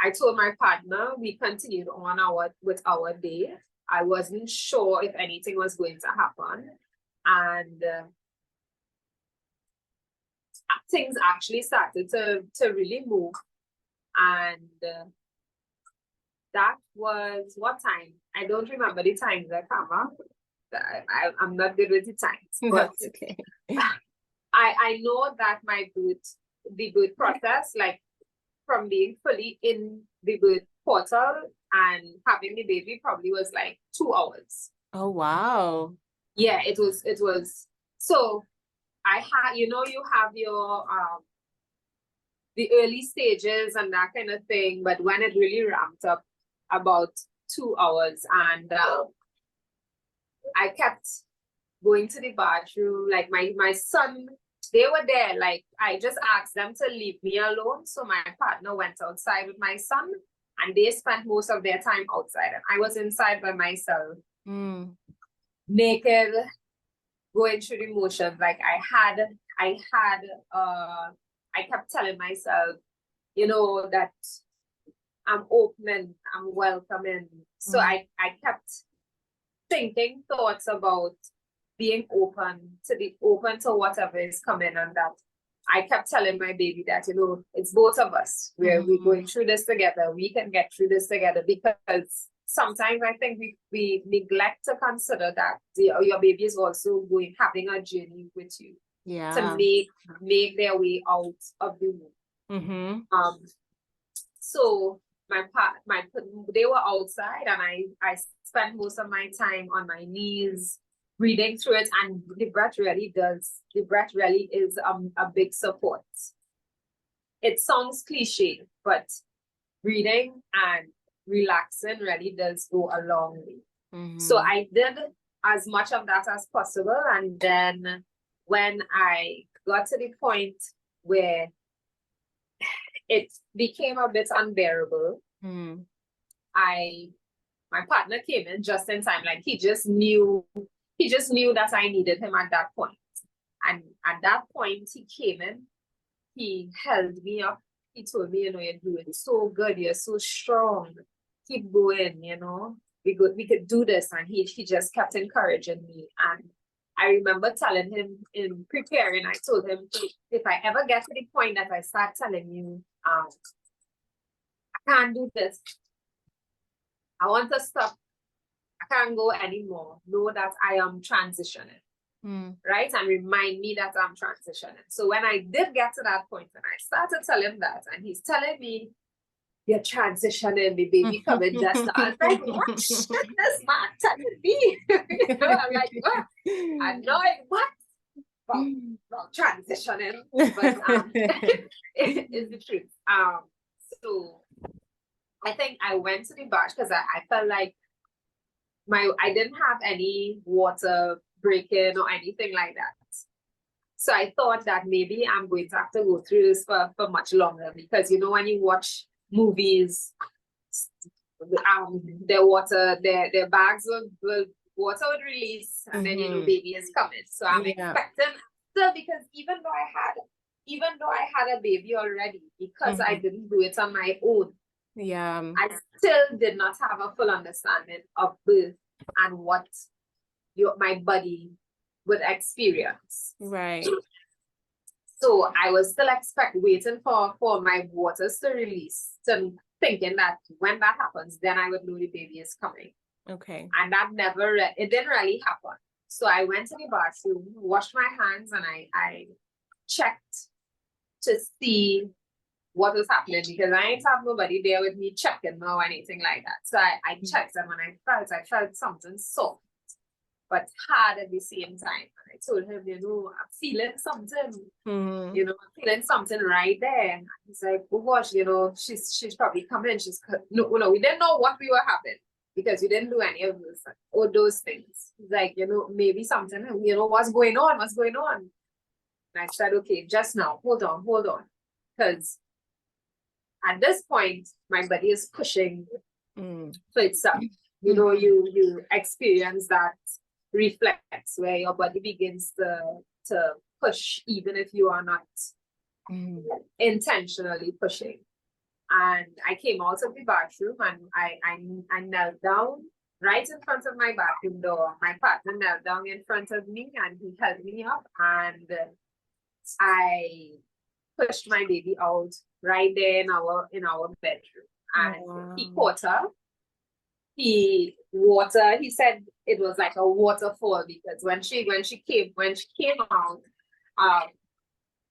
S2: I told my partner, we continued on with our day. I wasn't sure if anything was going to happen. And things actually started to really move. And that was what time? I don't remember the times that come up. I'm not good with the times. But
S1: that's okay.
S2: I know that the birth process, like from being fully in the birth portal and having the baby, probably was like 2 hours.
S1: Oh, wow.
S2: Yeah, it was. So I had, you have your the early stages and that kind of thing, but when it really ramped up, about 2 hours, and I kept going to the bathroom. Like my son, they were there. Like I just asked them to leave me alone, so my partner went outside with my son, and they spent most of their time outside, and I was inside by myself, naked, going through the motions. Like I kept telling myself, that I'm opening, I'm welcoming. So I kept thinking thoughts about being open to whatever is coming, and that I kept telling my baby that, it's both of us. We're going through this together. We can get through this together, because sometimes I think we neglect to consider that your baby is also having a journey with you to
S1: Yeah.
S2: make their way out of the womb.
S1: Mm-hmm.
S2: So they were outside, and I spent most of my time on my knees reading through it, and the breath really is a big support. It sounds cliche, but reading and relaxing really does go a long way. So I did as much of that as possible, and then when I got to the point where it became a bit unbearable, my partner came in just in time. Like he just knew that I needed him at that point. And at that point he came in, he held me up, he told me, you're doing so good, you're so strong, keep going, we could do this. And he just kept encouraging me. And I remember telling him in preparing, I told him, if I ever get to the point that I start telling you, I can't do this, I want to stop, I can't go anymore, know that I am transitioning. Right? And remind me that I'm transitioning. So when I did get to that point, and I started telling him that, and he's telling me, you're transitioning, the baby coming just now. I was like, what? This man telling me. I'm like, what? I know it, what? Well, transitioning. But it's the truth. So I think I went to the bath because I felt like I didn't have any water breaking or anything like that. So I thought that maybe I'm going to have to go through this for much longer, because when you watch movies, their bags will water would release, and then baby is coming. So I'm expecting still, because even though I had a baby already, because I didn't do it on my own, I still did not have a full understanding of birth and what my body would experience.
S1: Right.
S2: So I was still waiting for my waters to release, thinking that when that happens, then I would know the baby is coming.
S1: Okay.
S2: And that it didn't really happen. So I went to the bathroom, washed my hands, and I checked to see what was happening, because I ain't have nobody there with me checking or anything like that. So I checked, and when I felt something soft but hard at the same time. And I told him, I'm feeling something, I'm feeling something right there. And he's like, oh gosh, she's probably coming. No, we didn't know what we were having, because we didn't do any of those things. He's like, maybe something, what's going on? And I said, okay, just now, hold on. Because at this point, my body is pushing for itself. You experience that reflex where your body begins to push, even if you are not intentionally pushing. And I came out of the bathroom, and I knelt down right in front of my bathroom door. My partner knelt down in front of me, and he held me up, and I pushed my baby out right there in our bedroom. And he caught her. He said it was like a waterfall, because when she came out,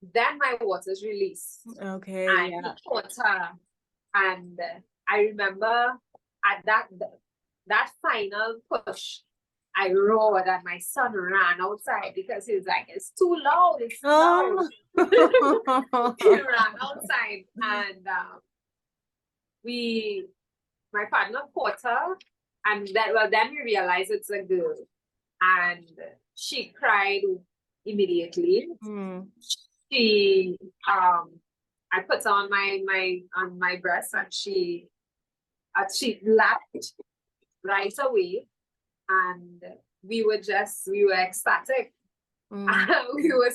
S2: then my waters released.
S1: Okay.
S2: And he caught her. And I remember at that final push, I roared, and my son ran outside, because he was like, it's too loud, it's too loud. He ran outside, and my partner caught her, and then we realized it's a girl, and she cried immediately. She I put her on my breast, and she laughed right away, and we were ecstatic. We were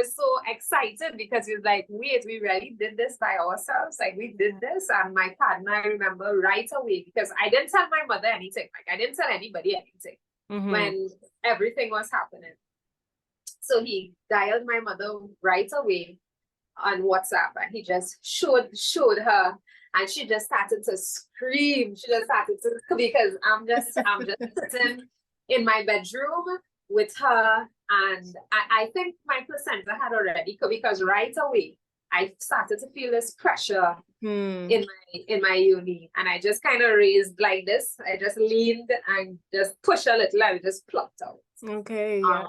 S2: so excited, because it was like, wait, we really did this by ourselves. Like, we did this. And my partner, I remember right away, because I didn't tell my mother anything. Like, I didn't tell anybody anything when everything was happening. So he dialed my mother right away on WhatsApp, and he just showed her and she just started to scream. She just started to, because I'm just sitting in my bedroom with her, and I think my placenta had already come, because right away I started to feel this pressure in my uni, and I just kind of raised like this. I just leaned and just pushed a little, and just plucked out.
S1: Okay, yeah.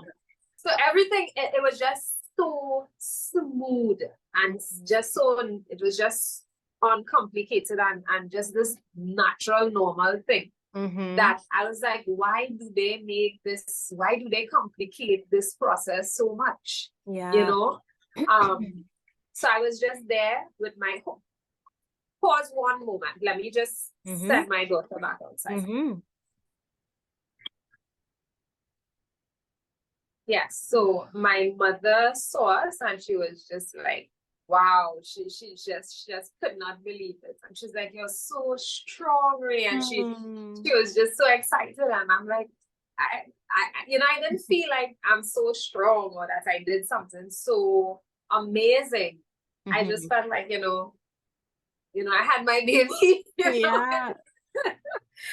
S2: So everything, it was just so smooth, and just so, it was just uncomplicated, and just this natural, normal thing. That I was like, why do they complicate this process so much?
S1: Yeah.
S2: You know? So I was just there with my, pause one moment. Let me just send my daughter back outside. Yes, so my mother saw us, and she was just like, wow, she just could not believe it. And she's like, you're so strong, Ray. And she was just so excited. And I'm like, I didn't feel like I'm so strong, or that I did something so amazing. I just felt like, I had my baby.
S1: Yeah.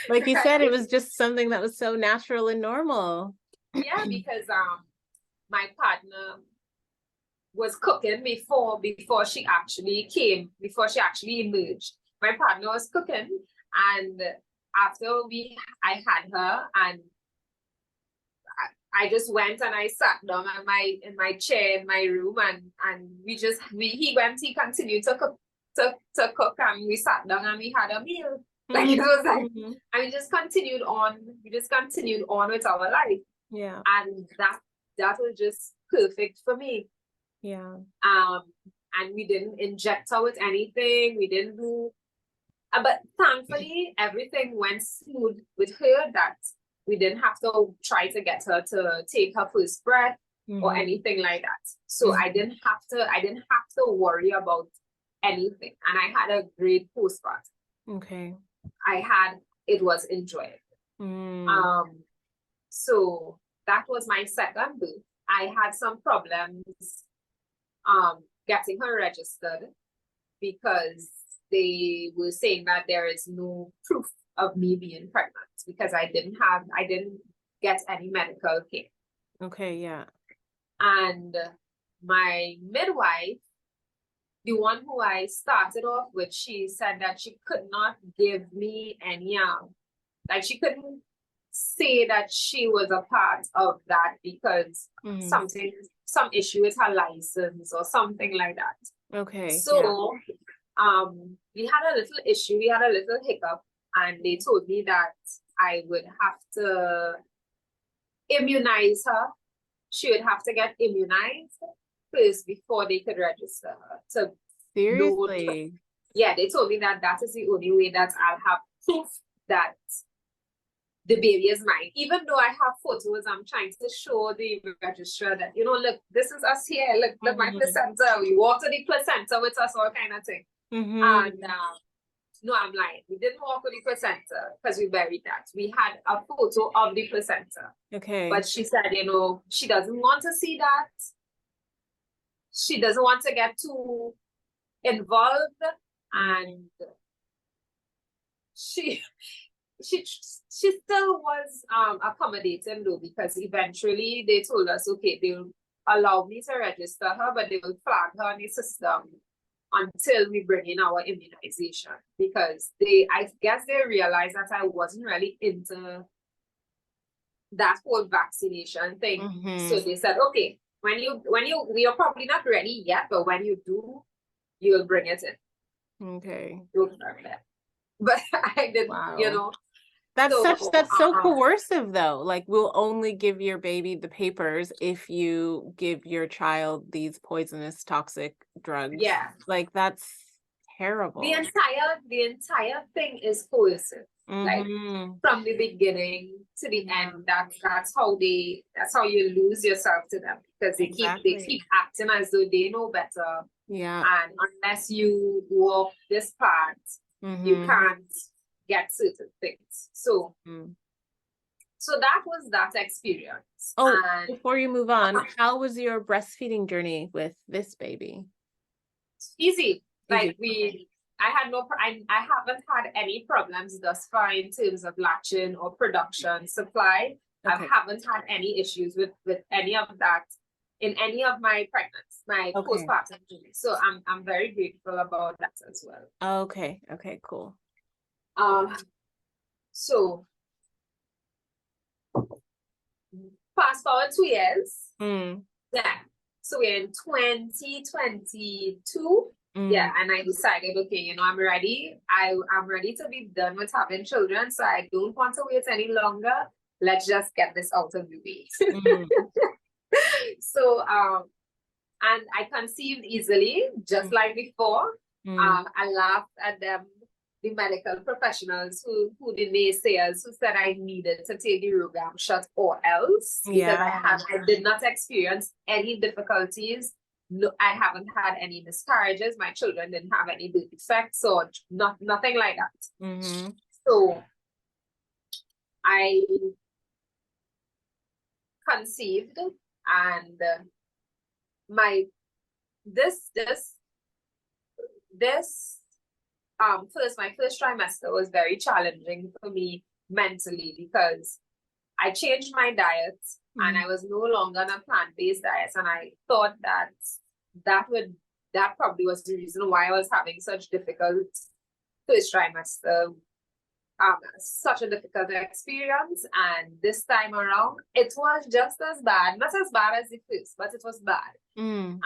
S1: Like you said, it was just something that was so natural and normal.
S2: Yeah, because my partner was cooking before she actually emerged. My partner was cooking, and after I had her, and I just went and I sat down in my chair in my room, and he continued to cook, and we sat down and we had a meal. Like, it was like, and we just continued on with our life.
S1: Yeah.
S2: And that was just perfect for me.
S1: Yeah.
S2: And we didn't inject her with anything. We didn't do, but thankfully everything went smooth with her, that we didn't have to try to get her to take her first breath or anything like that. So I didn't have to worry about anything. And I had a great postpartum.
S1: Okay.
S2: It was enjoyable. So that was my second birth. I had some problems getting her registered, because they were saying that there is no proof of me being pregnant, because I didn't get any medical care.
S1: Okay, yeah.
S2: And my midwife, the one who I started off with, she said that she could not give me any, she couldn't say that she was a part of that, because some issue with her license or something like that.
S1: Okay.
S2: So we had a little issue, we had a little hiccup, and they told me that I would have to immunize her. She would have to get immunized first before they could register her. So
S1: seriously?
S2: Yeah, they told me that is the only way that I'll have proof that the baby is mine. Even though I have photos, I'm trying to show the registrar that, look, this is us here. Look, my placenta. We walk to the placenta with us, all kind of thing. And no, I'm lying. We didn't walk with the placenta, because we buried that. We had a photo of the placenta.
S1: Okay.
S2: But she said, she doesn't want to see that. She doesn't want to get too involved, and she still was accommodating, though, because eventually they told us, okay, they'll allow me to register her, but they will flag her on the system until we bring in our immunization, because I guess they realized that I wasn't really into that whole vaccination thing. So they said, okay, we are probably not ready yet, but when you do, you'll bring it in.
S1: Okay.
S2: But I didn't,
S1: That's so coercive, though. Like, we'll only give your baby the papers if you give your child these poisonous, toxic drugs.
S2: Yeah.
S1: Like, that's terrible.
S2: The entire thing is coercive. Like, from the beginning to the end, that's how you lose yourself to them, because they keep acting as though they know better.
S1: Yeah.
S2: And unless you walk this path, you can't get certain things. So that was that experience.
S1: Oh, and before you move on, how was your breastfeeding journey with this baby?
S2: Easy. Like, we I haven't had any problems thus far in terms of latching or production supply.
S1: Okay.
S2: I haven't had any issues with any of that in any of my pregnancies, my
S1: Okay.
S2: postpartum journey. So I'm very grateful about that as well.
S1: Okay. Okay, cool.
S2: So fast forward 2 years.
S1: Mm.
S2: Yeah. So we're in 2022. Yeah, and I decided, okay, I'm ready. I'm ready to be done with having children, so I don't want to wait any longer. Let's just get this out of the way. So and I conceived easily, just like before. I laughed at them, the medical professionals who the naysayers who said I needed to take the Rhogam shot or else, because I did not experience any difficulties. No, I haven't had any miscarriages. My children didn't have any birth defects or nothing like that. So I conceived, and my first trimester was very challenging for me mentally, because I changed my diet and I was no longer on a plant-based diet, and I thought that probably was the reason why I was having such difficult first trimester, such a difficult experience. And this time around, it was just as bad, not as bad as the first, but it was bad. And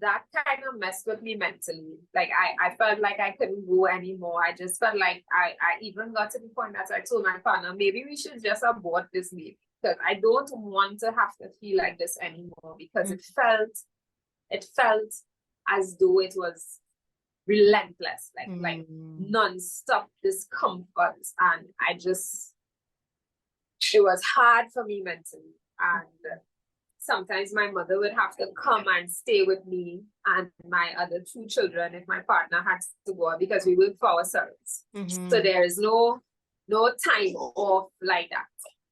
S2: that kind of messed with me mentally. Like I felt like I couldn't go anymore. I just felt like I even got to the point that I told my partner, maybe we should just abort this baby, because I don't want to have to feel like this anymore, because it felt as though it was relentless, like non-stop discomfort. And it was hard for me mentally. And sometimes my mother would have to come and stay with me and my other two children if my partner had to go, because we work for ourselves. So there is no time off like that.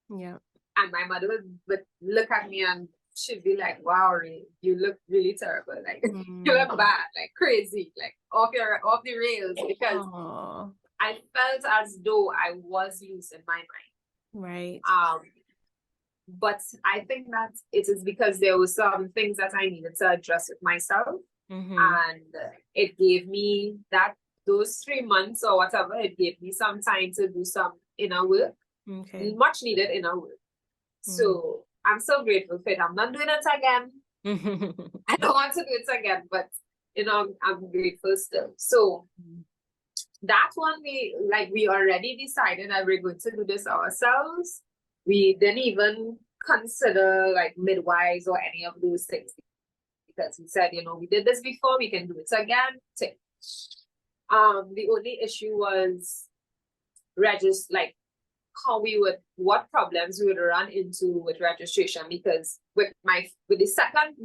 S1: Yeah.
S2: And my mother would look at me and she'd be like, wow, Ray, you look really terrible. Like you look bad, like crazy, like off the rails, because I felt as though I was losing my mind.
S1: Right.
S2: But I think that it is because there were some things that I needed to address with myself. And it gave me those 3 months or whatever, it gave me some time to do some inner work. Much needed inner work. So I'm so grateful for it. I'm not doing it again. I don't want to do it again, but I'm grateful still. So that one, we already decided that we're going to do this ourselves. We didn't even consider like midwives or any of those things, because we said, we did this before, we can do it again. The only issue was what problems we would run into with registration, because with the second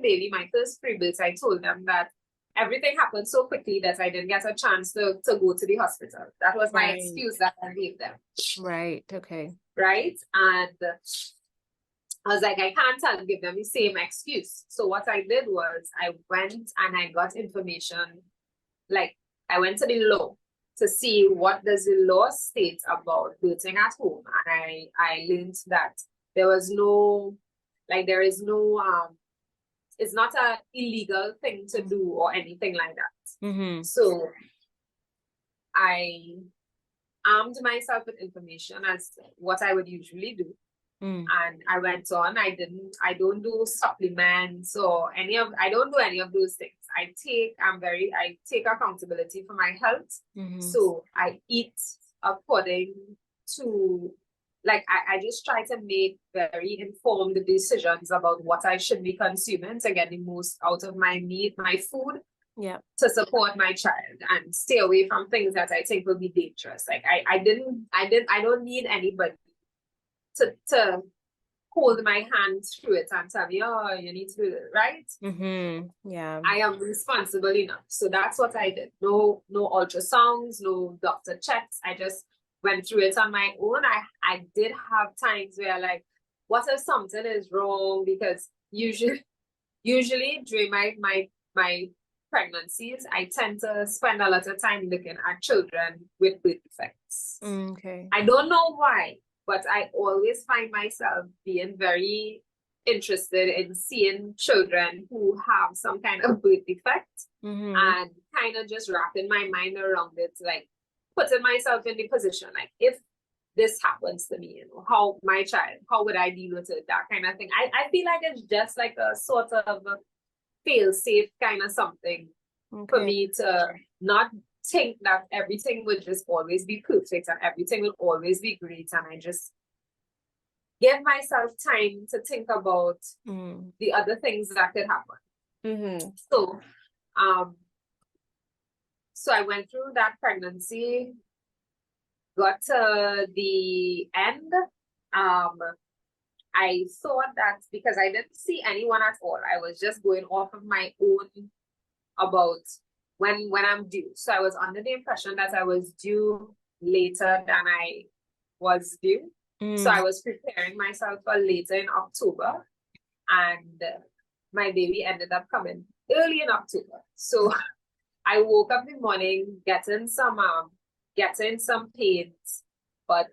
S2: baby, my first pre-birth, I told them that everything happened so quickly that I didn't get a chance to go to the hospital. That was my excuse that I gave them.
S1: Right. Okay.
S2: Right. And I was like, I can't give them the same excuse. So what I did was I went and I got information. Like I went to the law to see what does the law state about birthing at home. And I learned that there is no, it's not an illegal thing to do or anything like that. So I armed myself with information as what I would usually do. And I went on. I don't do supplements or I don't do any of those things. I take accountability for my health. So I eat according to, I just try to make very informed decisions about what I should be consuming to get the most out of my food.
S1: Yeah.
S2: To support my child and stay away from things that I think will be dangerous. Like I don't need anybody to hold my hand through it and tell me, oh, you need to do it, right?
S1: Yeah.
S2: I am responsible enough. So that's what I did. No ultrasounds, no doctor checks. I just went through it on my own. I did have times where what if something is wrong? Because usually during my pregnancies, I tend to spend a lot of time looking at children with birth defects.
S1: Okay.
S2: I don't know why, but I always find myself being very interested in seeing children who have some kind of birth defect and kind of just wrapping my mind around it, like putting myself in the position, like if this happens to me, how my child, how would I deal with it, that kind of thing. I feel like it's just like a sort of fail-safe kind of something for me to not think that everything would just always be perfect and everything will always be great, and I just give myself time to think about the other things that could happen. So so I went through that pregnancy, got to the end. I thought that because I didn't see anyone at all, I was just going off of my own about when I'm due. So I was under the impression that I was due later than I was due. So I was preparing myself for later in October, and my baby ended up coming early in October. So I woke up in the morning getting some pains, but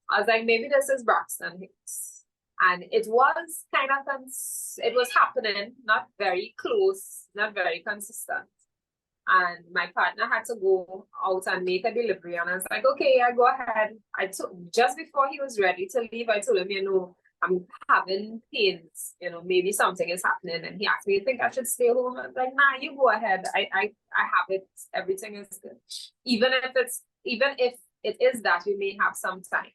S2: I was like, maybe this is Braxton Hicks. And it was kind of, it was happening, not very close, not very consistent. And my partner had to go out and make a delivery. And I was like, okay, yeah, go ahead. Just before he was ready to leave, I told him, I'm having pains, maybe something is happening. And he asked me, you think I should stay home? I was like, nah, you go ahead. I have it. Everything is good. Even if it is that we may have some time.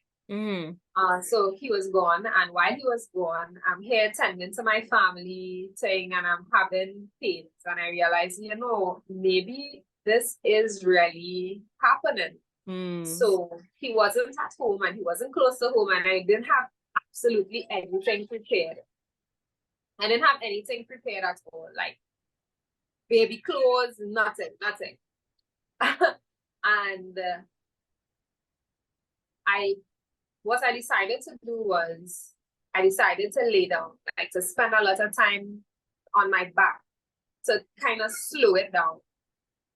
S2: So he was gone, and while he was gone, I'm here tending to my family thing, and I'm having pains, and I realized, maybe this is really happening. So he wasn't at home, and he wasn't close to home, and I didn't have absolutely anything prepared. I didn't have anything prepared at all, like baby clothes, nothing. And what I decided to do was I decided to lay down, like to spend a lot of time on my back to kind of slow it down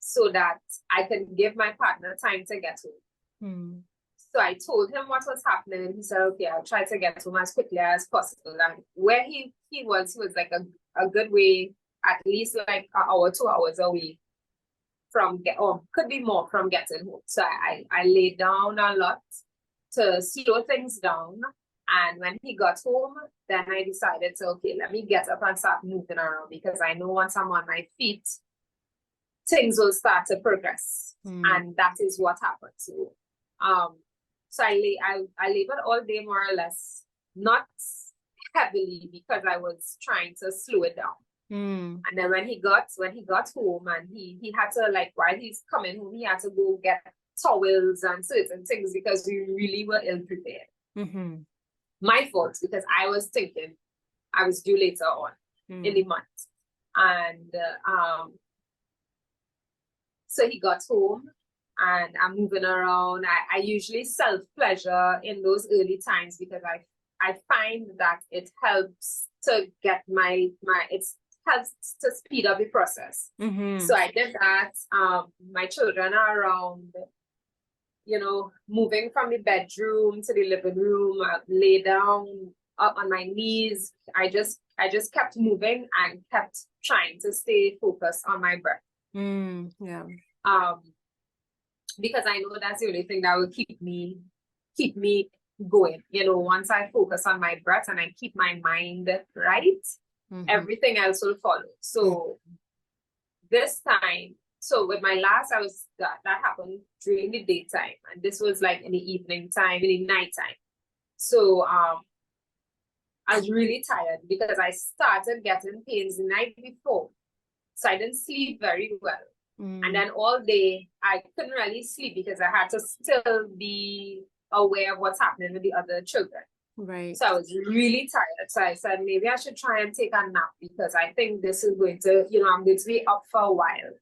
S2: so that I can give my partner time to get home. So I told him what was happening, and he said, okay, I'll try to get home as quickly as possible. And where he was like a good way, at least like an hour, 2 hours away from could be more from getting home. So I laid down a lot to slow things down. And when he got home, then I decided to, okay, let me get up and start moving around, because I know once I'm on my feet, things will start to progress. And that is what happened. So I labored all day, more or less, not heavily, because I was trying to slow it down. And then when he got home, and he had to, like, while he's coming home, he had to go get towels and certain things, because we really were ill prepared. My fault, because I was thinking I was due later on in the month. And so he got home, and I'm moving around. I usually self-pleasure in those early times, because I find that it helps to get it helps to speed up the process. So I did that. My children are around, moving from the bedroom to the living room. I lay down up on my knees. I just kept moving and kept trying to stay focused on my breath.
S1: Yeah.
S2: Because I know that's the only thing that will keep me going. Once I focus on my breath and I keep my mind right, everything else will follow. So this time, with my last, that happened during the daytime, and this was like in the evening time, in the night time. So I was really tired, because I started getting pains the night before, so I didn't sleep very well. And then all day I couldn't really sleep, because I had to still be aware of what's happening with the other children.
S1: Right.
S2: So I was really tired. So I said, maybe I should try and take a nap, because I think this is going to, I'm going to be up for a while.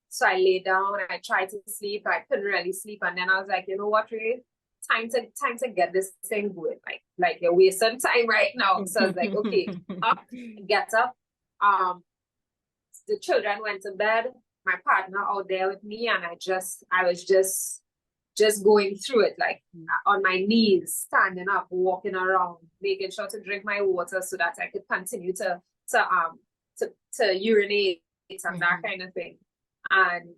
S2: So I lay down, I tried to sleep. I couldn't really sleep. And then I was like, you know what, Ray? Time to get this thing going. Like you're wasting time right now. So I was like, okay, get up. the children went to bed, my partner out there with me, and I was just going through it, like on my knees, standing up, walking around, making sure to drink my water so that I could continue to urinate and that kind of thing. And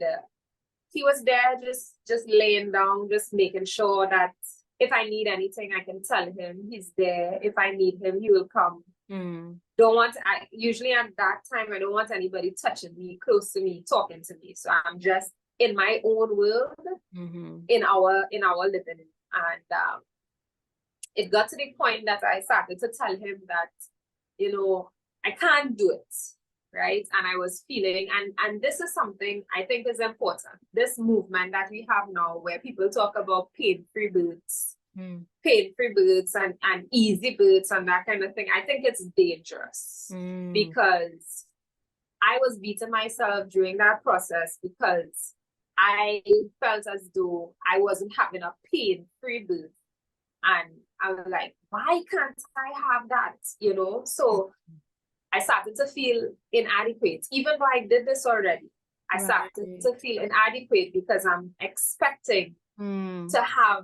S2: he was there just laying down, just making sure that if I need anything, I can tell him. He's there. If I need him, he will come. Don't want usually at that time I don't want anybody touching me, close to me, talking to me. So I'm just in my own world, in our living room. And it got to the point that I started to tell him that, you know, I can't do it, right? And I was feeling, and this is something I think is important. This movement that we have now, where people talk about pain-free births, pain-free births and easy births and that kind of thing, I think it's dangerous because I was beating myself during that process because I felt as though I wasn't having a pain-free birth. And I was like, why can't I have that? You know, so I started to feel inadequate. Even though I did this already, I started to feel inadequate because I'm expecting to have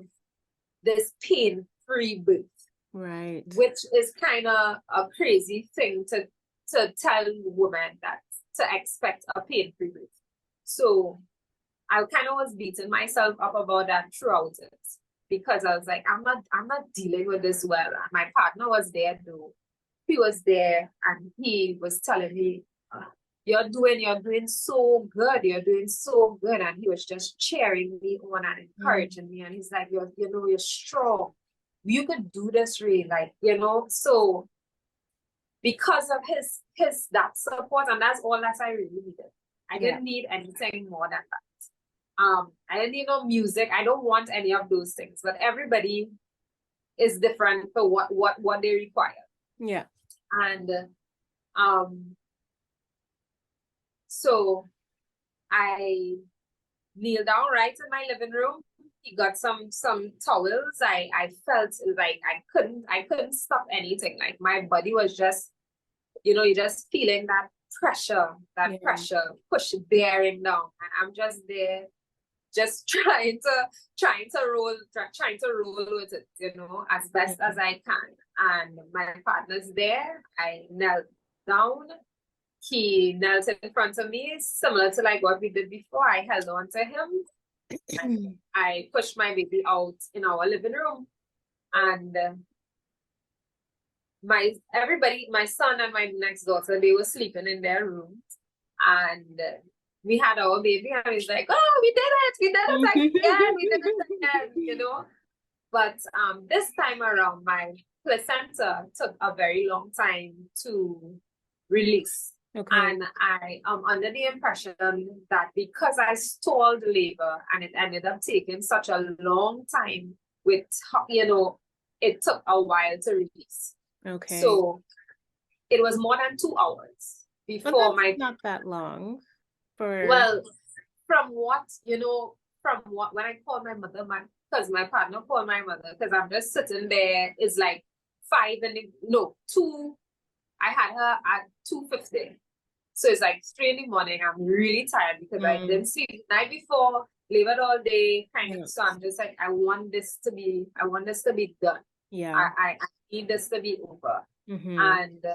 S2: this pain-free birth. Right. Which is kind of a crazy thing to tell women, that to expect a pain-free birth. So I kind of was beating myself up about that throughout it, because I was like, I'm not dealing with this well. And my partner was there though. He was there and he was telling me, you're doing so good. You're doing so good. And he was just cheering me on and encouraging me. And he's like, you're strong. You could do this, Ray. Like, you know, so because of his that support, and that's all that I really needed. I didn't need anything more than that. I didn't need no music. I don't want any of those things, but everybody is different for what they require. Yeah. And so I kneeled down right in my living room. He got some towels. I felt like I couldn't stop anything. Like my body was just, you know, you're just feeling that pressure bearing down. And I'm just there, just trying to roll with it, you know, as best as I can. And my partner's there. I knelt down. He knelt in front of me, similar to like what we did before. I held on to him. And I pushed my baby out in our living room. And my son and my next daughter, they were sleeping in their rooms. And we had our baby, and he's like, oh, we did it again, we did it again, you know. But this time around, my placenta took a very long time to release. Okay. And I am under the impression that because I stalled labor and it ended up taking such a long time with, you know, it took a while to release. Okay. So it was more than 2 hours before not that long. Well, from what, you know, when I called my mother, because my partner called my mother, because I'm just sitting there, it's like 2, I had her at 2:50. So it's like 3 in the morning. I'm really tired because I didn't sleep the night before, labored all day, kind of. So I'm just like, I want this to be done. Yeah. I need this to be over. And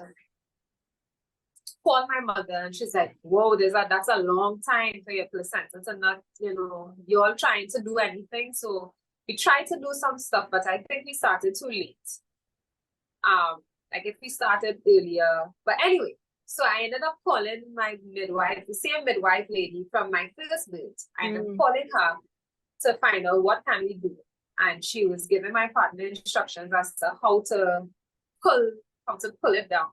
S2: called my mother, and she's like, whoa, that's a long time for your placenta to not, you know, you're all trying to do anything. So we tried to do some stuff, but I think we started too late. Like if we started earlier. But anyway, so I ended up calling my midwife, the same midwife lady from my first birth. I ended up calling her to find out what can we do. And she was giving my partner instructions as to how to pull it down.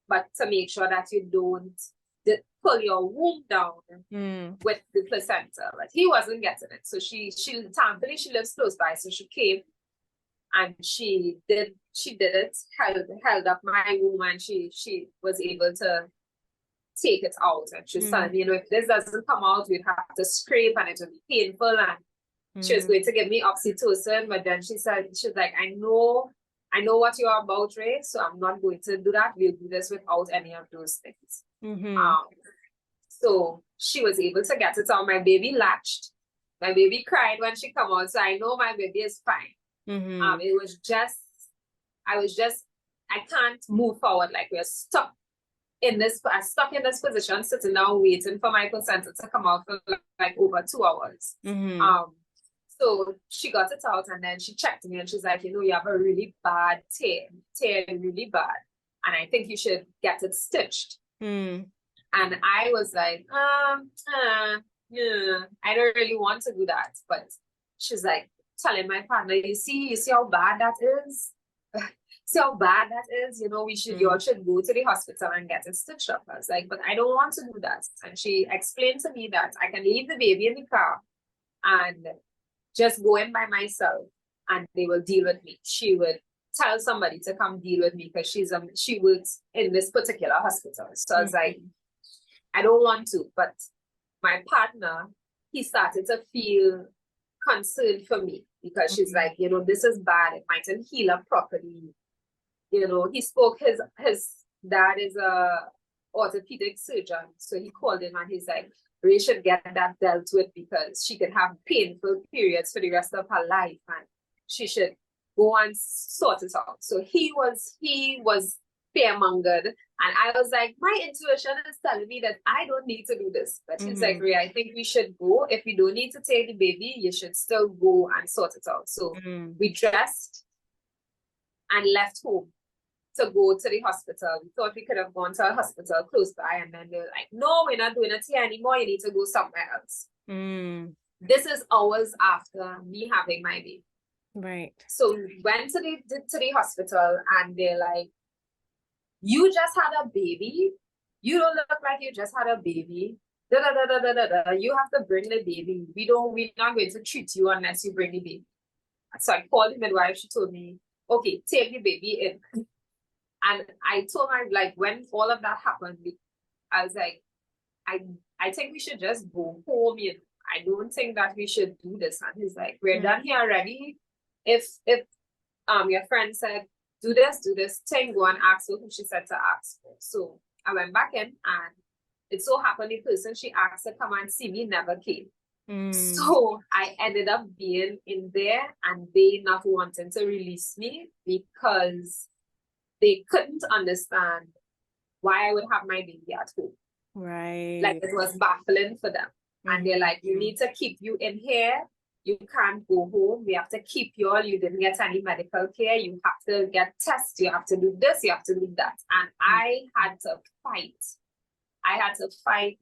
S2: But to make sure that you don't pull your womb down with the placenta. But he wasn't getting it. So thankfully she lives close by. So she came and she did it, held up my womb, and she was able to take it out. And she was telling me, you know, if this doesn't come out, we'd have to scrape and it would be painful. And she was going to give me oxytocin, but then she was like, I know I know what you're about, Ray, so I'm not going to do that. We'll do this without any of those things. So she was able to get it out. My baby latched. My baby cried when she come out, so I know my baby is fine. It was just, I can't move forward. Like we're stuck in this position, sitting down waiting for my placenta to come out for like over 2 hours. So she got it out and then she checked me and she's like, you have a really bad tear really bad. And I think you should get it stitched. And I was like, yeah, I don't really want to do that. But she's like telling my partner, you see how bad that is? See how bad that is? You all should go to the hospital and get it stitched up. I was like, but I don't want to do that. And she explained to me that I can leave the baby in the car and just go in by myself and they will deal with me. She would tell somebody to come deal with me because she works in this particular hospital. So I was like, I don't want to. But my partner, he started to feel concerned for me because she's like, this is bad. It mightn't heal up properly. He spoke, his dad is a orthopedic surgeon. So he called him and he's like, Ray should get that dealt with because she could have painful periods for the rest of her life and she should go and sort it out. So he was fear-mongered and I was like, my intuition is telling me that I don't need to do this. But he's like, Ray, I think we should go. If we don't need to take the baby, you should still go and sort it out. So we dressed and left home to go to the hospital. We thought we could have gone to a hospital close by and then they were like, no, we're not doing it here anymore. You need to go somewhere else. This is hours after me having my baby.
S1: Right.
S2: So we went to the hospital and they're like, you just had a baby. You don't look like you just had a baby. Da, da, da, da, da, da, da. You have to bring the baby. We're not going to treat you unless you bring the baby. So I called the midwife. She told me, okay, take the baby in. And I told her, like, when all of that happened, I was like, I think we should just go home. I don't think that we should do this. And he's like, we're done here already. If your friend said, do this thing, go and ask her who she said to ask for. So I went back in and it so happened the person she asked to come and see me never came. So I ended up being in there and they not wanting to release me because they couldn't understand why I would have my baby at home.
S1: Right.
S2: Like it was baffling for them. And they're like, you need to keep you in here. You can't go home. We have to keep you all. You didn't get any medical care. You have to get tests. You have to do this. You have to do that. And I had to fight. I had to fight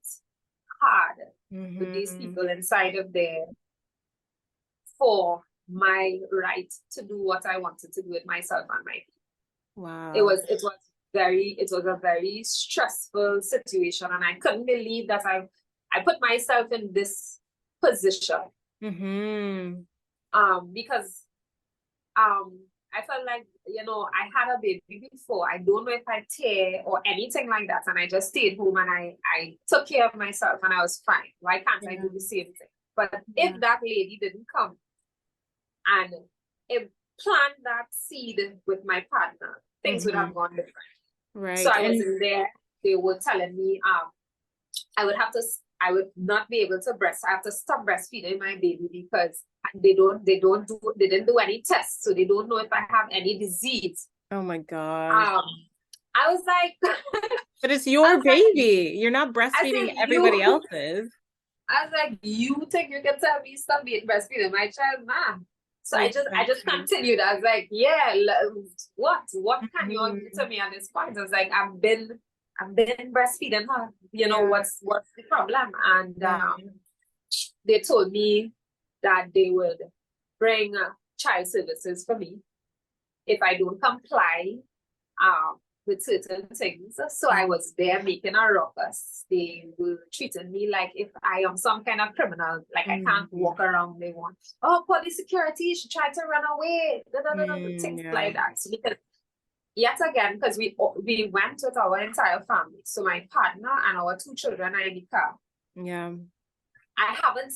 S2: hard with these people inside of there for my right to do what I wanted to do with myself and my baby.
S1: Wow.
S2: It was a very stressful situation and I couldn't believe that I put myself in this position. Because I felt like, I had a baby before. I don't know if I tear or anything like that. And I just stayed home and I took care of myself and I was fine. Why can't I do the same thing? But if that lady didn't come and if plant that seed with my partner, things would have gone different.
S1: Right.
S2: So I was in there. They were telling me I would not be able to I have to stop breastfeeding my baby because they didn't do any tests, so they don't know if I have any disease.
S1: Oh my God.
S2: I was like,
S1: but it's your baby. You're not breastfeeding everybody else's.
S2: I was like, you think you can tell me stop being breastfeeding my child? Nah. So I just continued. I was like, yeah, what can you all do to me at this point? I was like, I've been breastfeeding her. What's the problem? And they told me that they would bring child services for me if I don't comply with certain things. So I was there making a ruckus. They were treating me like if I am some kind of criminal, like I can't walk around. They want, police security, she tried to run away, things like that. So because yet again, because we went with our entire family. So my partner and our 2 children are in the car.
S1: Yeah.
S2: I haven't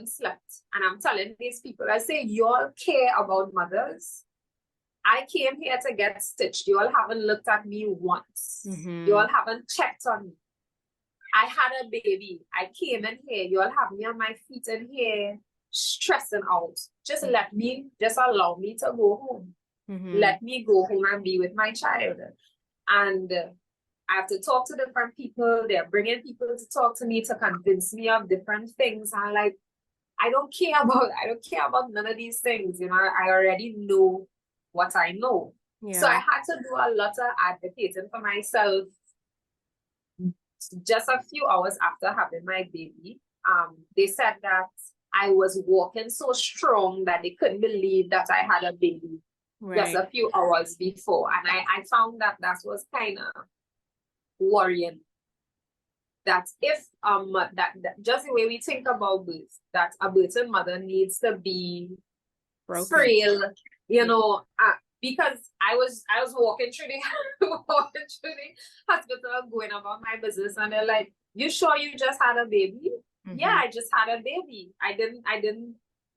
S2: slept. And I'm telling these people, I say, you all care about mothers. I came here to get stitched. You all haven't looked at me once.
S1: Mm-hmm.
S2: You all haven't checked on me. I had a baby. I came in here. You all have me on my feet in here, stressing out. Just allow me to go home.
S1: Mm-hmm.
S2: Let me go home and be with my child. And I have to talk to different people. They're bringing people to talk to me to convince me of different things. I'm like, I don't care about none of these things. You know, I already know what I know.
S1: Yeah.
S2: So I had to do a lot of advocating for myself. Just a few hours after having my baby, they said that I was walking so strong that they couldn't believe that I had a baby just a few hours before. And I found that was kind of worrying. That if that just the way we think about birth, that a birthing mother needs to be frail, you know, because I was walking through the hospital going about my business, and they're like, "You sure you just had a baby?" Mm-hmm. Yeah, I just had a baby. I didn't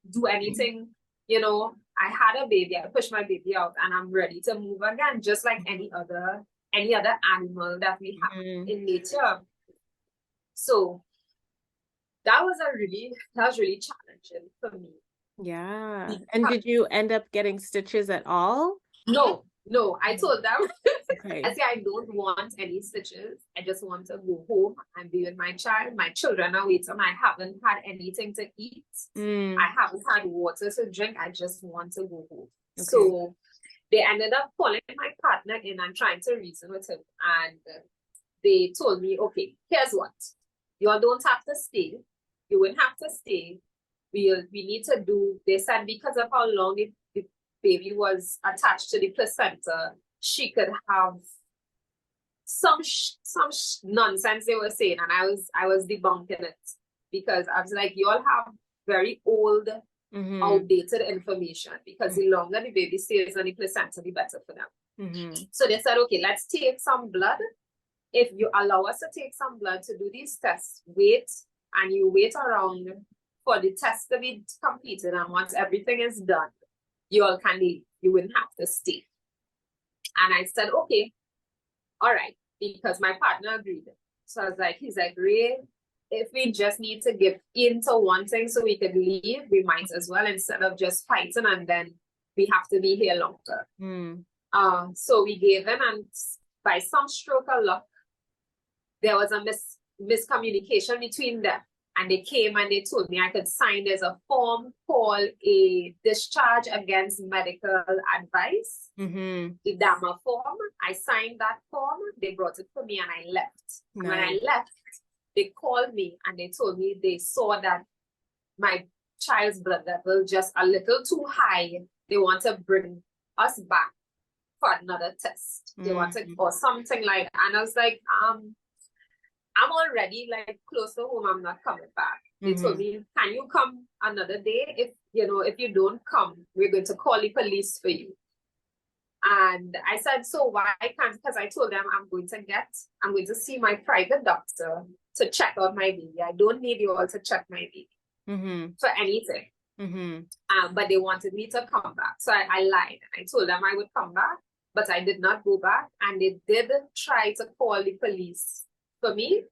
S2: do anything, you know. I had a baby. I pushed my baby out, and I'm ready to move again, just like any other animal that we have in nature. So that was really challenging for me.
S1: Yeah. And did you end up getting stitches at all?
S2: No. I told them,
S1: okay.
S2: I say I don't want any stitches. I just want to go home and be with my child. My children are waiting. I haven't had anything to eat. I haven't had water to drink. I just want to go home. Okay. So they ended up calling my partner in and trying to reason with him. And they told me, okay, here's what. You all don't have to stay. You wouldn't have to stay. We need to do, they said, because of how long the baby was attached to the placenta, she could have some nonsense they were saying, and I was debunking it, because I was like, you all have very old, outdated information, because the longer the baby stays on the placenta, the better for them. So they said, okay, let's take some blood. If you allow us to take some blood to do these tests, wait around for the test to be completed, and once everything is done, you all can leave. You wouldn't have to stay. And I said, okay, all right, because my partner agreed. So I was like, he's like, Ray, if we just need to give in to one thing so we could leave, we might as well, instead of just fighting and then we have to be here longer. So we gave in, and by some stroke of luck, there was a miscommunication between them. And they came and they told me I could sign. There's a form called a discharge against medical advice, the DAMA form. I signed that form. They brought it for me and I left. Nice. When I left, they called me and they told me they saw that my child's blood level just a little too high. They want to bring us back for another test. They want to, or something like that. And I was like, I'm already like close to home. I'm not coming back. They told me, can you come another day? If you don't come, we're going to call the police for you. And I said, so why can't? Because I told them I'm going to see my private doctor to check out my baby. I don't need you all to check my baby for anything. But they wanted me to come back. So I lied. I told them I would come back, but I did not go back. And they did try to call the police for me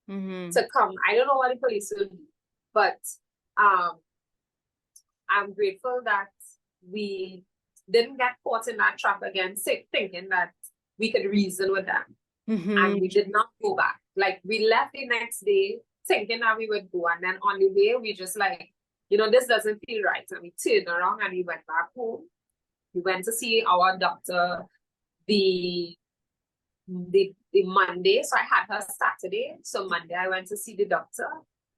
S2: to come. I don't know what the police will do, but I'm grateful that we didn't get caught in that trap again, thinking that we could reason with them. And we did not go back. Like, we left the next day thinking that we would go, and then on the way we just like, this doesn't feel right, and we turned around and we went back home. We went to see our doctor the Monday. So I had her Saturday. So Monday I went to see the doctor.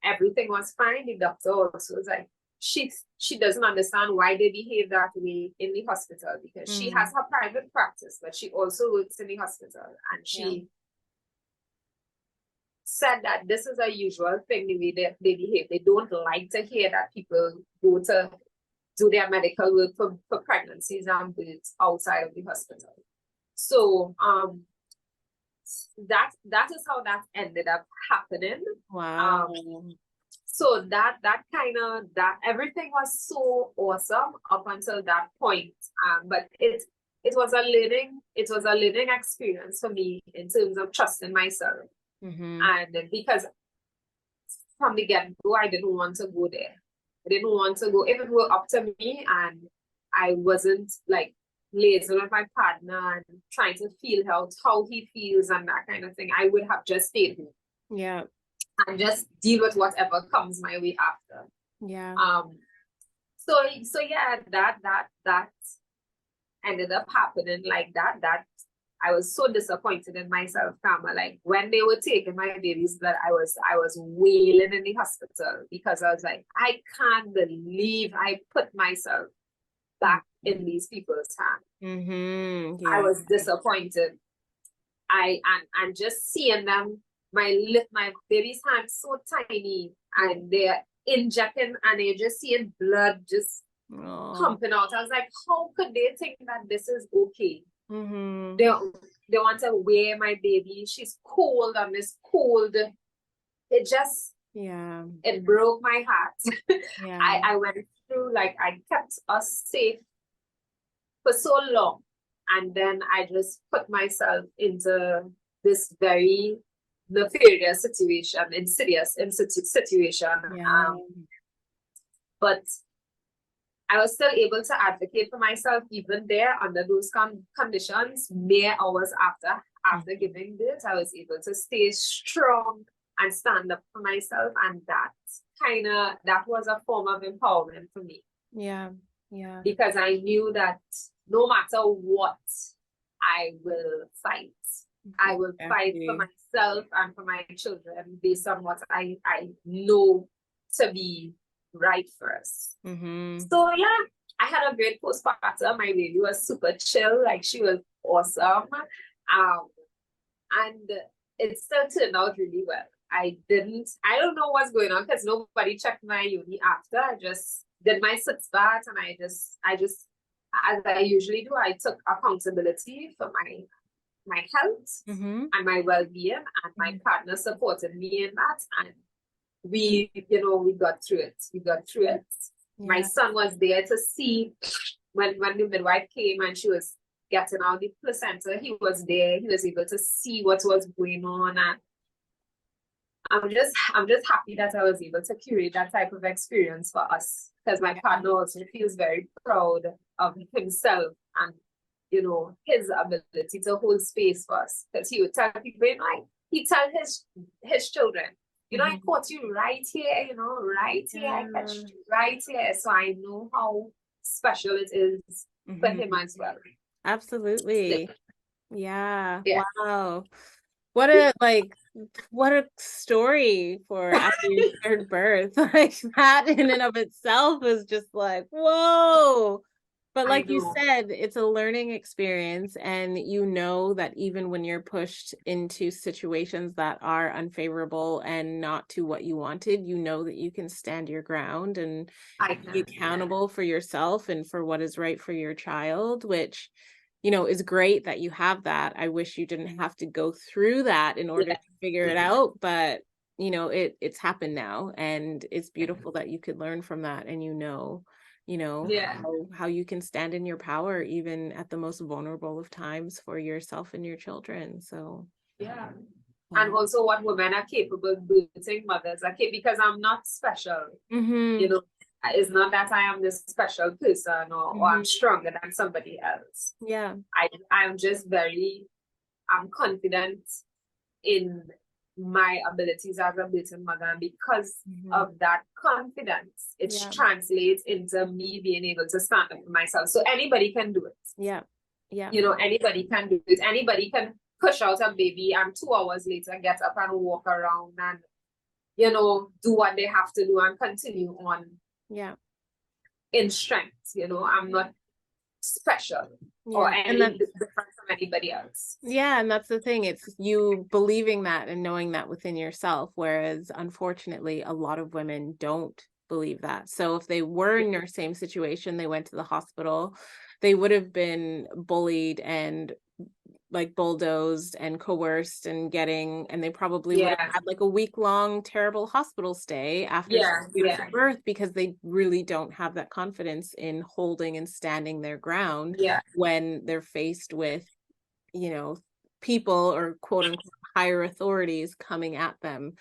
S2: Everything was fine. The doctor also was like, she doesn't understand why they behave that way in the hospital, because she has her private practice, but she also works in the hospital. And she said that this is a usual thing, the way they behave. They don't like to hear that people go to do their medical work for pregnancies and births outside of the hospital. So that is how that ended up happening.
S1: Wow.
S2: So that everything was so awesome up until that point. But it was a learning experience for me in terms of trusting myself. And because from the get-go, I didn't want to go there. I didn't want to go. If it were up to me and I wasn't like liaising with my partner and trying to feel how he feels and that kind of thing, I would have just stayed home.
S1: Yeah.
S2: And just deal with whatever comes my way after.
S1: Yeah.
S2: So yeah, that ended up happening like that. That I was so disappointed in myself, Karma. Like when they were taking my baby's blood, I was wailing in the hospital because I was like, I can't believe I put myself back in these people's hands.
S1: Yeah.
S2: I was disappointed. And just seeing them, my baby's hands so tiny, and they're injecting, and they're just seeing blood just pumping out. I was like, how could they think that this is okay? They want to wear my baby. She's cold on this cold. It just it broke my heart. I went through, like, I kept us safe for so long, and then I just put myself into this very nefarious situation, insidious situation. But I was still able to advocate for myself even there under those conditions. Mere hours after giving birth, I was able to stay strong and stand up for myself, and that was a form of empowerment for me. Because I knew that no matter what, I will fight. I will fight for myself and for my children based on what I know to be right for us. So yeah, I had a great postpartum. My baby was super chill, like she was awesome. And it still turned out really well. I don't know what's going on because nobody checked my uni after. I just did my sitz bath, and I just as I usually do, I took accountability for my health and my well-being, and my partner supported me in that, and we got through it. My son was there to see when the midwife came and she was getting out the placenta. He was there. He was able to see what was going on, and I'm just happy that I was able to curate that type of experience for us, because my partner also feels very proud of himself and his ability to hold space for us. Because he would tell people, he tell his children, I caught you right here, right here, I catched you right here. So I know how special it is for him as well.
S1: Absolutely. Yeah. Wow. What a story for after your third birth. Like that in and of itself is just like, whoa. But like you said, it's a learning experience, and that even when you're pushed into situations that are unfavorable and not to what you wanted, that you can stand your ground and be accountable for yourself and for what is right for your child, which is great that you have that. I wish you didn't have to go through that in order to figure it out, but it's happened now, and it's beautiful that you could learn from that, and how you can stand in your power even at the most vulnerable of times for yourself and your children. So
S2: and also what women are capable of birthing mothers are capable, because I'm not special. It's not that I am this special person or I'm stronger than somebody else. I'm just I'm confident in my abilities as a birthing mother, and because of that confidence, it translates into me being able to stand up for myself. So anybody can do it. Anybody can do it. Anybody can push out a baby and 2 hours later get up and walk around and do what they have to do and continue on in strength. I'm not special or any different from anybody else.
S1: And that's the thing, it's you believing that and knowing that within yourself, whereas unfortunately a lot of women don't believe that. So if they were in your same situation, they went to the hospital, they would have been bullied and like bulldozed and coerced and they probably would have
S2: Yeah.
S1: had like a week-long terrible hospital stay after such
S2: Yeah.
S1: a beautiful
S2: Yeah.
S1: birth because they really don't have that confidence in holding and standing their ground
S2: Yeah.
S1: when they're faced with, people or quote unquote higher authorities coming at them.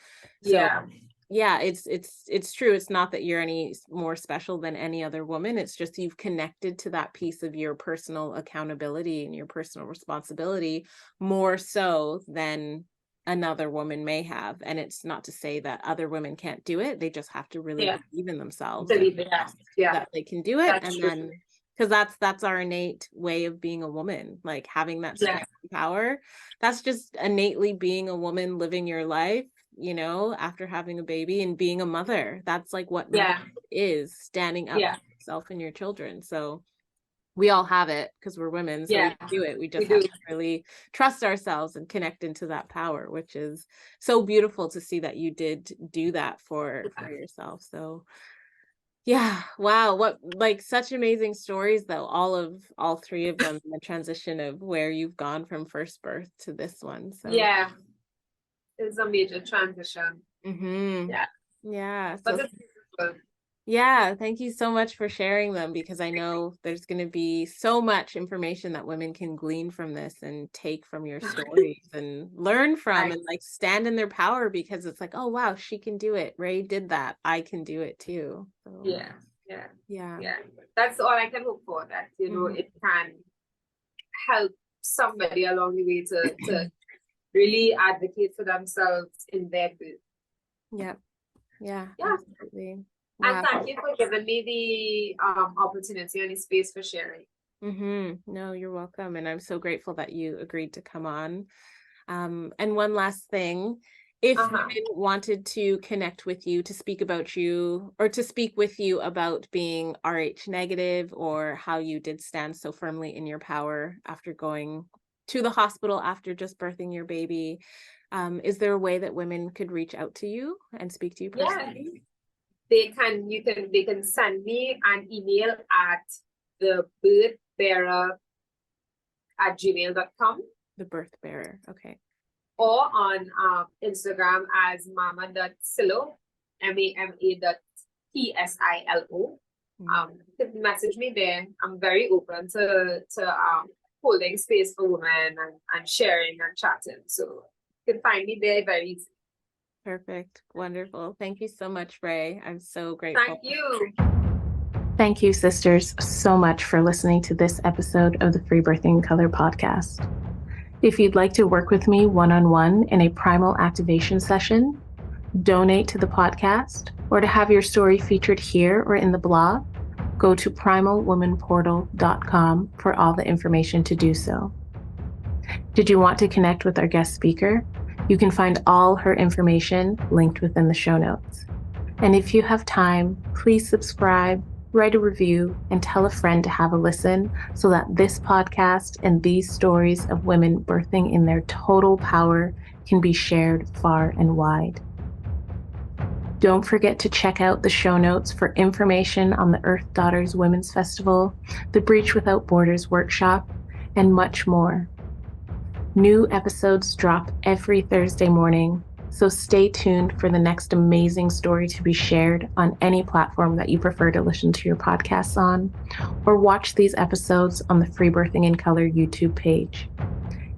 S1: So
S2: Yeah.
S1: yeah, it's true. It's not that you're any more special than any other woman. It's just you've connected to that piece of your personal accountability and your personal responsibility more so than another woman may have. And it's not to say that other women can't do it. They just have to really
S2: Yeah.
S1: believe in themselves and
S2: Believe it. Yeah.
S1: trust
S2: Yeah.
S1: that they can do it.
S2: That's
S1: And
S2: true.
S1: then because that's our innate way of being a woman, like having that
S2: Yeah.
S1: strength and power. That's just innately being a woman living your life, after having a baby and being a mother. That's like what mother
S2: Yeah.
S1: is, standing up
S2: Yeah.
S1: for yourself and your children. So we all have it because we're women, so we
S2: Yeah.
S1: can do it. We
S2: We
S1: just have
S2: do.
S1: to really trust ourselves and connect into that power, which is so beautiful to see that you did do that for yourself. So yeah, wow, what like such amazing stories though, all three of them, the transition of where you've gone from first birth to this one. So
S2: Yeah. It's a major transition.
S1: mhm.
S2: Yeah.
S1: Yeah,
S2: But
S1: so
S2: it's beautiful.
S1: yeah, thank you so much for sharing them because I know there's going to be so much information that women can glean from this and take from your stories and learn from
S2: Right.
S1: and like stand in their power because it's like, oh wow, she can do it. Ray did that. I can do it too. So
S2: Yeah. Yeah.
S1: yeah.
S2: Yeah. That's all I can hope for, that,
S1: Mhm.
S2: it can help somebody along the way to really advocate for themselves in their birth.
S1: Yep. Yeah,
S2: Yeah.
S1: absolutely.
S2: And
S1: Wow.
S2: thank you for giving me the opportunity and the space for sharing.
S1: No, you're welcome. And I'm so grateful that you agreed to come on. And one last thing, if
S2: Uh-huh.
S1: women wanted to connect with you to speak about you or to speak with you about being RH negative or how you did stand so firmly in your power after going to the hospital after just birthing your baby, is there a way that women could reach out to you and speak to you
S2: Yeah.
S1: personally?
S2: They can send me an email at the birthbearer@gmail.com,
S1: The birth bearer. Okay.
S2: or on Instagram as mama.silo, MAMA.TSILO. You can message me there. I'm very open to holding space for women and sharing and chatting. So you can find me there very easy.
S1: Perfect. Wonderful. Thank you so much, Ray. I'm so grateful.
S2: Thank you.
S1: Thank you, sisters, so much for listening to this episode of the Free Birthing in Color podcast. If you'd like to work with me one-on-one in a primal activation session, donate to the podcast, or to have your story featured here or in the blog, go to primalwomanportal.com for all the information to do so. Did you want to connect with our guest speaker? You can find all her information linked within the show notes. And if you have time, please subscribe, write a review, and tell a friend to have a listen so that this podcast and these stories of women birthing in their total power can be shared far and wide. Don't forget to check out the show notes for information on the Earth Daughters Women's Festival, the Breach Without Borders workshop, and much more. New episodes drop every Thursday morning, so stay tuned for the next amazing story to be shared on any platform that you prefer to listen to your podcasts on, or watch these episodes on the Free Birthing in Color YouTube page.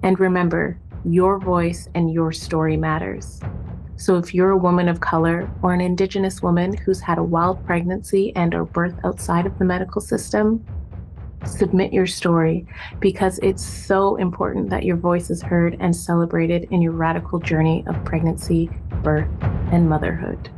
S1: And remember, your voice and your story matters. So if you're a woman of color or an Indigenous woman who's had a wild pregnancy and or birth outside of the medical system, submit your story because it's so important that your voice is heard and celebrated in your radical journey of pregnancy, birth, and motherhood.